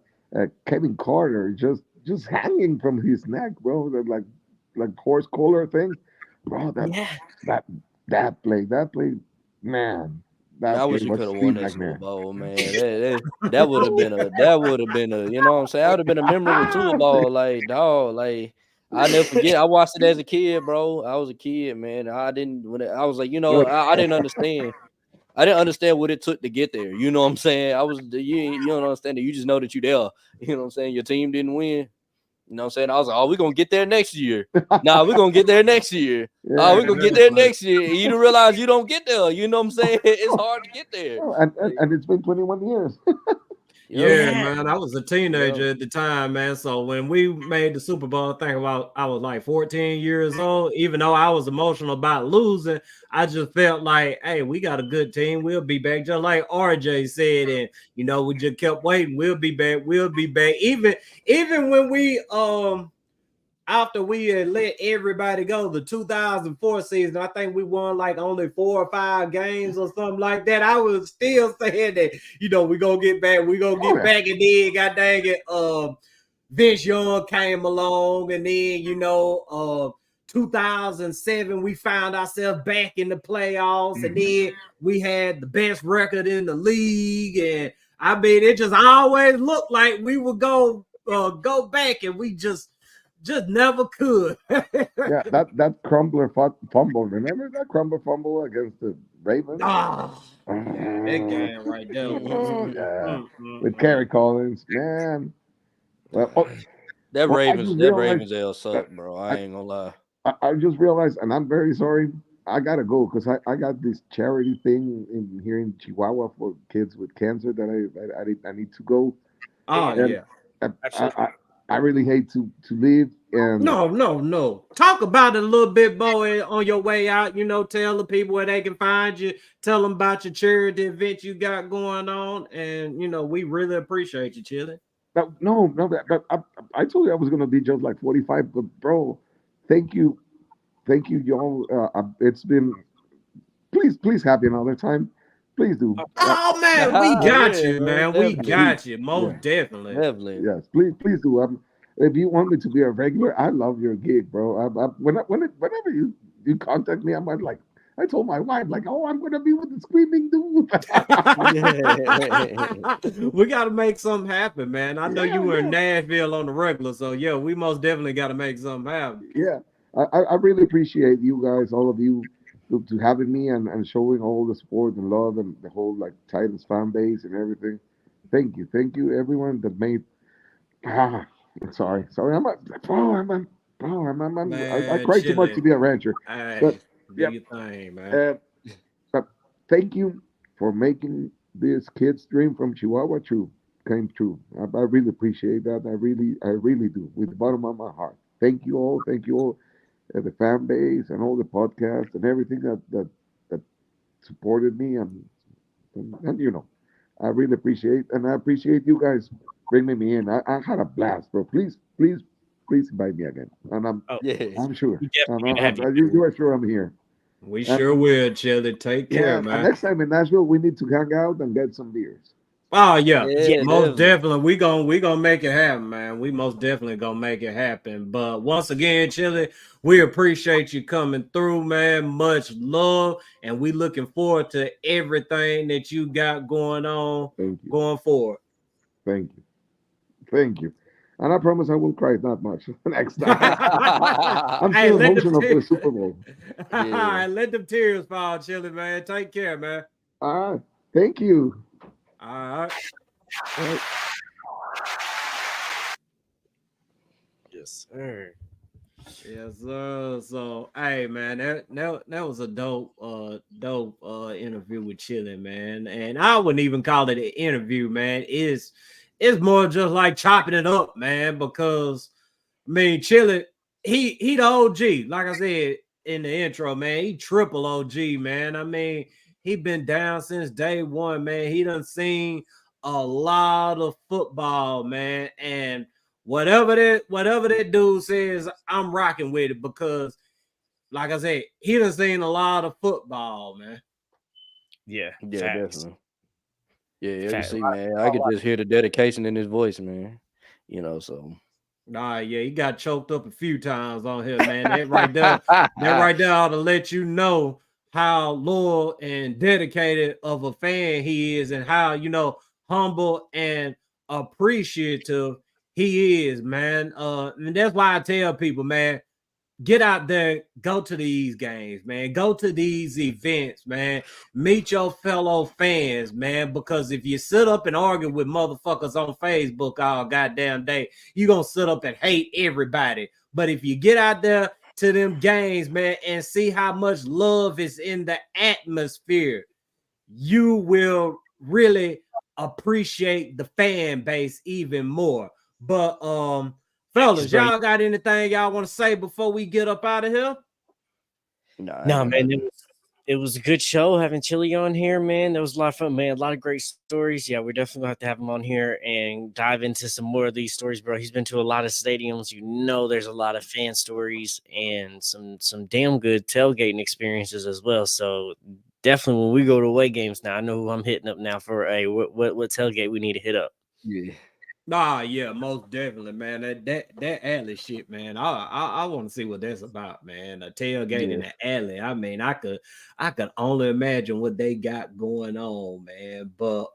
Kevin Carter just hanging from his neck, bro. That like horse collar thing, bro. Yeah, That that play, man. Man, I That play wish we was could have won Steve that Super McNair. Bowl, man. That would have been a, you know what I'm saying? That would have been a memorable Super Bowl. Like, dog, like I never forget. I watched it as a kid, bro. I was a kid, man. I didn't I was like, I didn't understand. I didn't understand what it took to get there. You know what I'm saying? You don't understand it. You just know that you there. You know what I'm saying? Your team didn't win. You know what I'm saying? I was like, oh, we're gonna get there next year. Nah, we're gonna get there next year. Oh, Yeah, we're gonna get there next year. You don't realize you don't get there. You know what I'm saying? It's hard to get there. oh, and it's been 21 years. Yep. Yeah, yeah, man. I was a Yep. teenager at the time, man. So when we made the Super Bowl, I think about I was like 14 years old. Even though I was emotional about losing, I just felt like, hey, we got a good team. We'll be back. Just like RJ said, and we just kept waiting. We'll be back. We'll be back. Even when we after we had let everybody go, the 2004 season, I think we won like only 4 or 5 games or something like that. I was still saying that, we're gonna get back, we're gonna Oh get yeah. back, and then god dang it, Vince Young came along, and then 2007, we found ourselves back in the playoffs, and Mhm. then we had the best record in the league, and I mean, it just always looked like we would go back, and we just never could. Yeah, that Crumbler fumble. Remember that Crumbler fumble against the Ravens? Oh, yeah, that Oh, game right there was. oh, yeah, with Mm. Kerry Collins, man. Well, That well, Ravens, that Ravens L uh, suck, bro. I I, ain't gonna lie. I just realized, and I'm very sorry. I gotta go because I got this charity thing in here in Chihuahua for kids with cancer that I need to go, Oh and yeah. I I, absolutely. I I really hate to leave, and No. Talk about it a little bit, boy, on your way out. Tell the people where they can find you. Tell them about your charity event you got going on, and we really appreciate you, Chili. no, but I told you I was gonna be just like 45, but bro, thank you, y'all. It's been please have me another time, please do. Oh man, we got Yeah, you, man. man. We Definitely. Please, got you, yeah, most definitely. Definitely. yes, please do. If you want me to be a regular, I love your gig, bro. Whenever you contact me, I'm like, I told my wife, like, oh, I'm gonna be with the screaming dude. We got to make something happen, man. I know you were in Yeah, Nashville on the regular, so yeah, we most definitely got to make something happen. yeah. I really appreciate you guys, all of you. to having me and showing all the support and love and the whole like Titans fan base and everything. Thank you, everyone that made. Ah, sorry. I Man, cry too much to chilling. be a rancher, but Hey, do yeah. your thing, man. Uh, but thank you for making this kid's dream from Chihuahua true came true. I really appreciate that. I really do, with the bottom of my heart. Thank you all, the fan base and all the podcasts and everything that supported me and I really appreciate, and I appreciate you guys bringing me in. I had a blast, bro. Please invite me again, and Oh, Yeah. I'm sure, we and definitely gonna have you. you are sure I'm here. We And sure will, Chili. Take care, yeah, and man. next time in Nashville, we need to hang out and get some beers. Oh yeah, Yeah, Yeah, most definitely. definitely. We gonna make it happen, man. We most definitely gonna make it happen. But once again, Chili, we appreciate you coming through, man. Much love, and we looking forward to everything that you got going on Thank you, going forward. thank you, thank you. And I promise I won't cry that much next time. I'm Hey, still let them emotional for the tears. Super Bowl. All Yeah. right, let them tears fall, Chili, man. Take care, man. Thank you. All right. All right. yes, sir. Yes, sir. So, hey, man, that was a dope interview with Chili, man. And I wouldn't even call it an interview, man. It's more just like chopping it up, man. Because I mean, Chili, he the OG, like I said in the intro, man. He triple OG, man. I mean, he been down since day one, man. He done seen a lot of football, man, and whatever that dude says, I'm rocking with it because, like I said, he done seen a lot of football, man. Yeah, Yeah, facts. definitely. Yeah, you can Facts. see, man. I could just hear the dedication in his voice, man. So Nah, yeah, he got choked up a few times on here, man. That right there ought to let you know how loyal and dedicated of a fan he is, and how humble and appreciative he is, man. And that's why I tell people, man, get out there, go to these games, man. Go to these events, man. Meet your fellow fans, man. Because if you sit up and argue with motherfuckers on Facebook all goddamn day, you're gonna sit up and hate everybody. But if you get out there to them games, man, and see how much love is in the atmosphere, you will really appreciate the fan base even more. But Just fellas, bro. y'all got anything y'all want to say before we get up out of here? no, I ain't No, got man, nothing. it was a good show having Chili on here, man. That was a lot of fun, man. A lot of great stories. Yeah, we're definitely gonna have to have him on here and dive into some more of these stories, bro. He's been to a lot of stadiums. There's a lot of fan stories and some damn good tailgating experiences as well. So definitely when we go to away games now, I know who I'm hitting up now for a what tailgate we need to hit up. Yeah. Nah, yeah, most definitely, man. That alley shit, man. I want to see what that's about, man. A tailgate in Yeah. the alley. I mean, I could only imagine what they got going on, man. But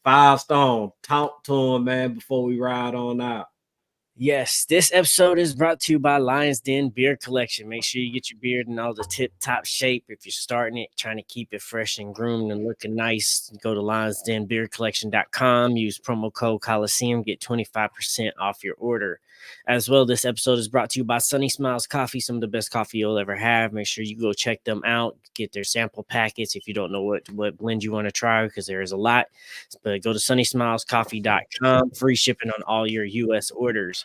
Firestone, talk to him, man, before we ride on out. Yes, this episode is brought to you by Lions Den Beer Collection. Make sure you get your beard in all the tip-top shape. If you're starting it, trying to keep it fresh and groomed and looking nice, go to lionsdenbeercollection.com. Use promo code Colosseum. Get 25% off your order. As well, this episode is brought to you by Sunny Smiles Coffee, some of the best coffee you'll ever have. Make sure you go check them out. Get their sample packets if you don't know what blend you want to try, because there is a lot. But go to sunnysmilescoffee.com. Free shipping on all your U.S. orders.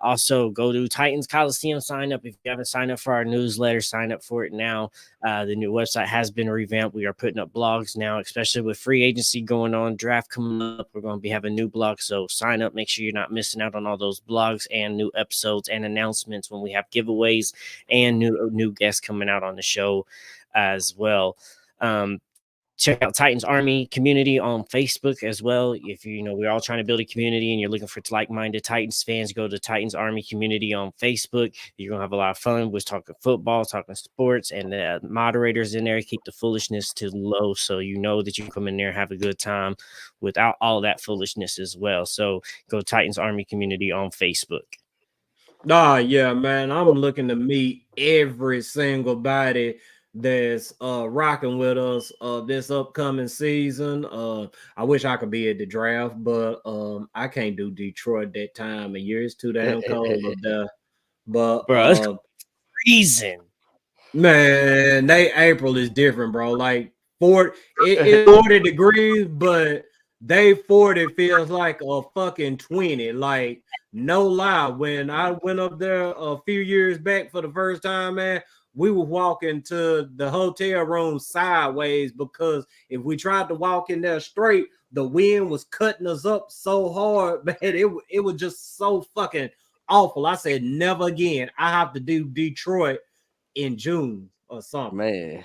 Also, go to Titans Coliseum, sign up. If you haven't signed up for our newsletter, sign up for it now. The new website has been revamped. We are putting up blogs now, especially with free agency going on, draft coming up. We're going to be having new blogs, so sign up. Make sure you're not missing out on all those blogs and new episodes and announcements when we have giveaways and new guests coming out on the show as well. Check out Titans Army community on Facebook as well. If we're all trying to build a community and you're looking for like-minded Titans fans, go to Titans Army community on Facebook. You're going to have a lot of fun. We're talking football, talking sports, and the moderators in there keep the foolishness to low. So that you can come in there and have a good time without all that foolishness as well. So go Titans Army community on Facebook. Yeah, man. I'm looking to meet every single body that's rocking with us this upcoming season. I wish I could be at the draft, but I can't do Detroit that time of year. It's too damn cold up there. But Bro, it's freezing. man, April is different, bro. Like 40 degrees, but day 40 feels like a fucking 20. Like, no lie. When I went up there a few years back for the first time, man, we were walking to the hotel room sideways because if we tried to walk in there straight, the wind was cutting us up so hard, man. It was just so fucking awful. I said, never again. I have to do Detroit in June or something. Man,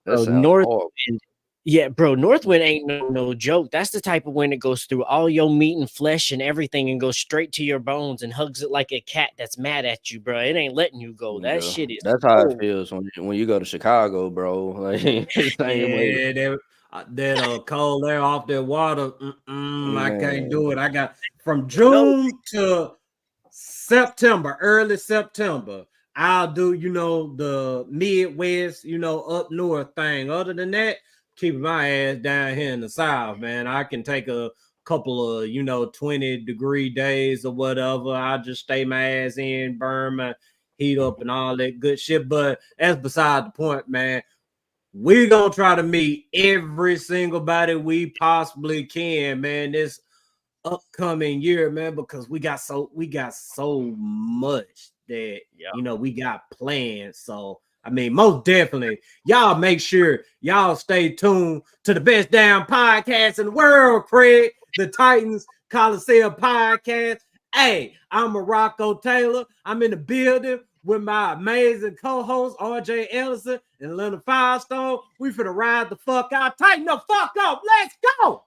that Bro, sounds horrible. Northwind. Yeah, bro, Northwind ain't no joke. That's the type of wind that goes through all your meat and flesh and everything and goes straight to your bones and hugs it like a cat that's mad at you, bro. It ain't letting you go. That shit is That's how it cold. feels when you go to Chicago, bro. Like same way. Yeah, that cold air off that water. I can't do it. I got from June to September, early September. I'll do, the Midwest, up north thing. Other than that, keeping my ass down here in the South, man. I can take a couple of, 20-degree days or whatever. I just stay my ass in, burn my heat up and all that good shit. But that's beside the point, man. We're gonna try to meet every single body we possibly can, man, this upcoming year, man, because we got so much that we got planned. So I mean, most definitely, y'all make sure y'all stay tuned to the best damn podcast in the world, Craig, the Titans Colosseum podcast. Hey, I'm Marako Taylor. I'm in the building with my amazing co-host RJ Ellison and Leonard Firestone. We finna ride the fuck out. Tighten the fuck up. Let's go.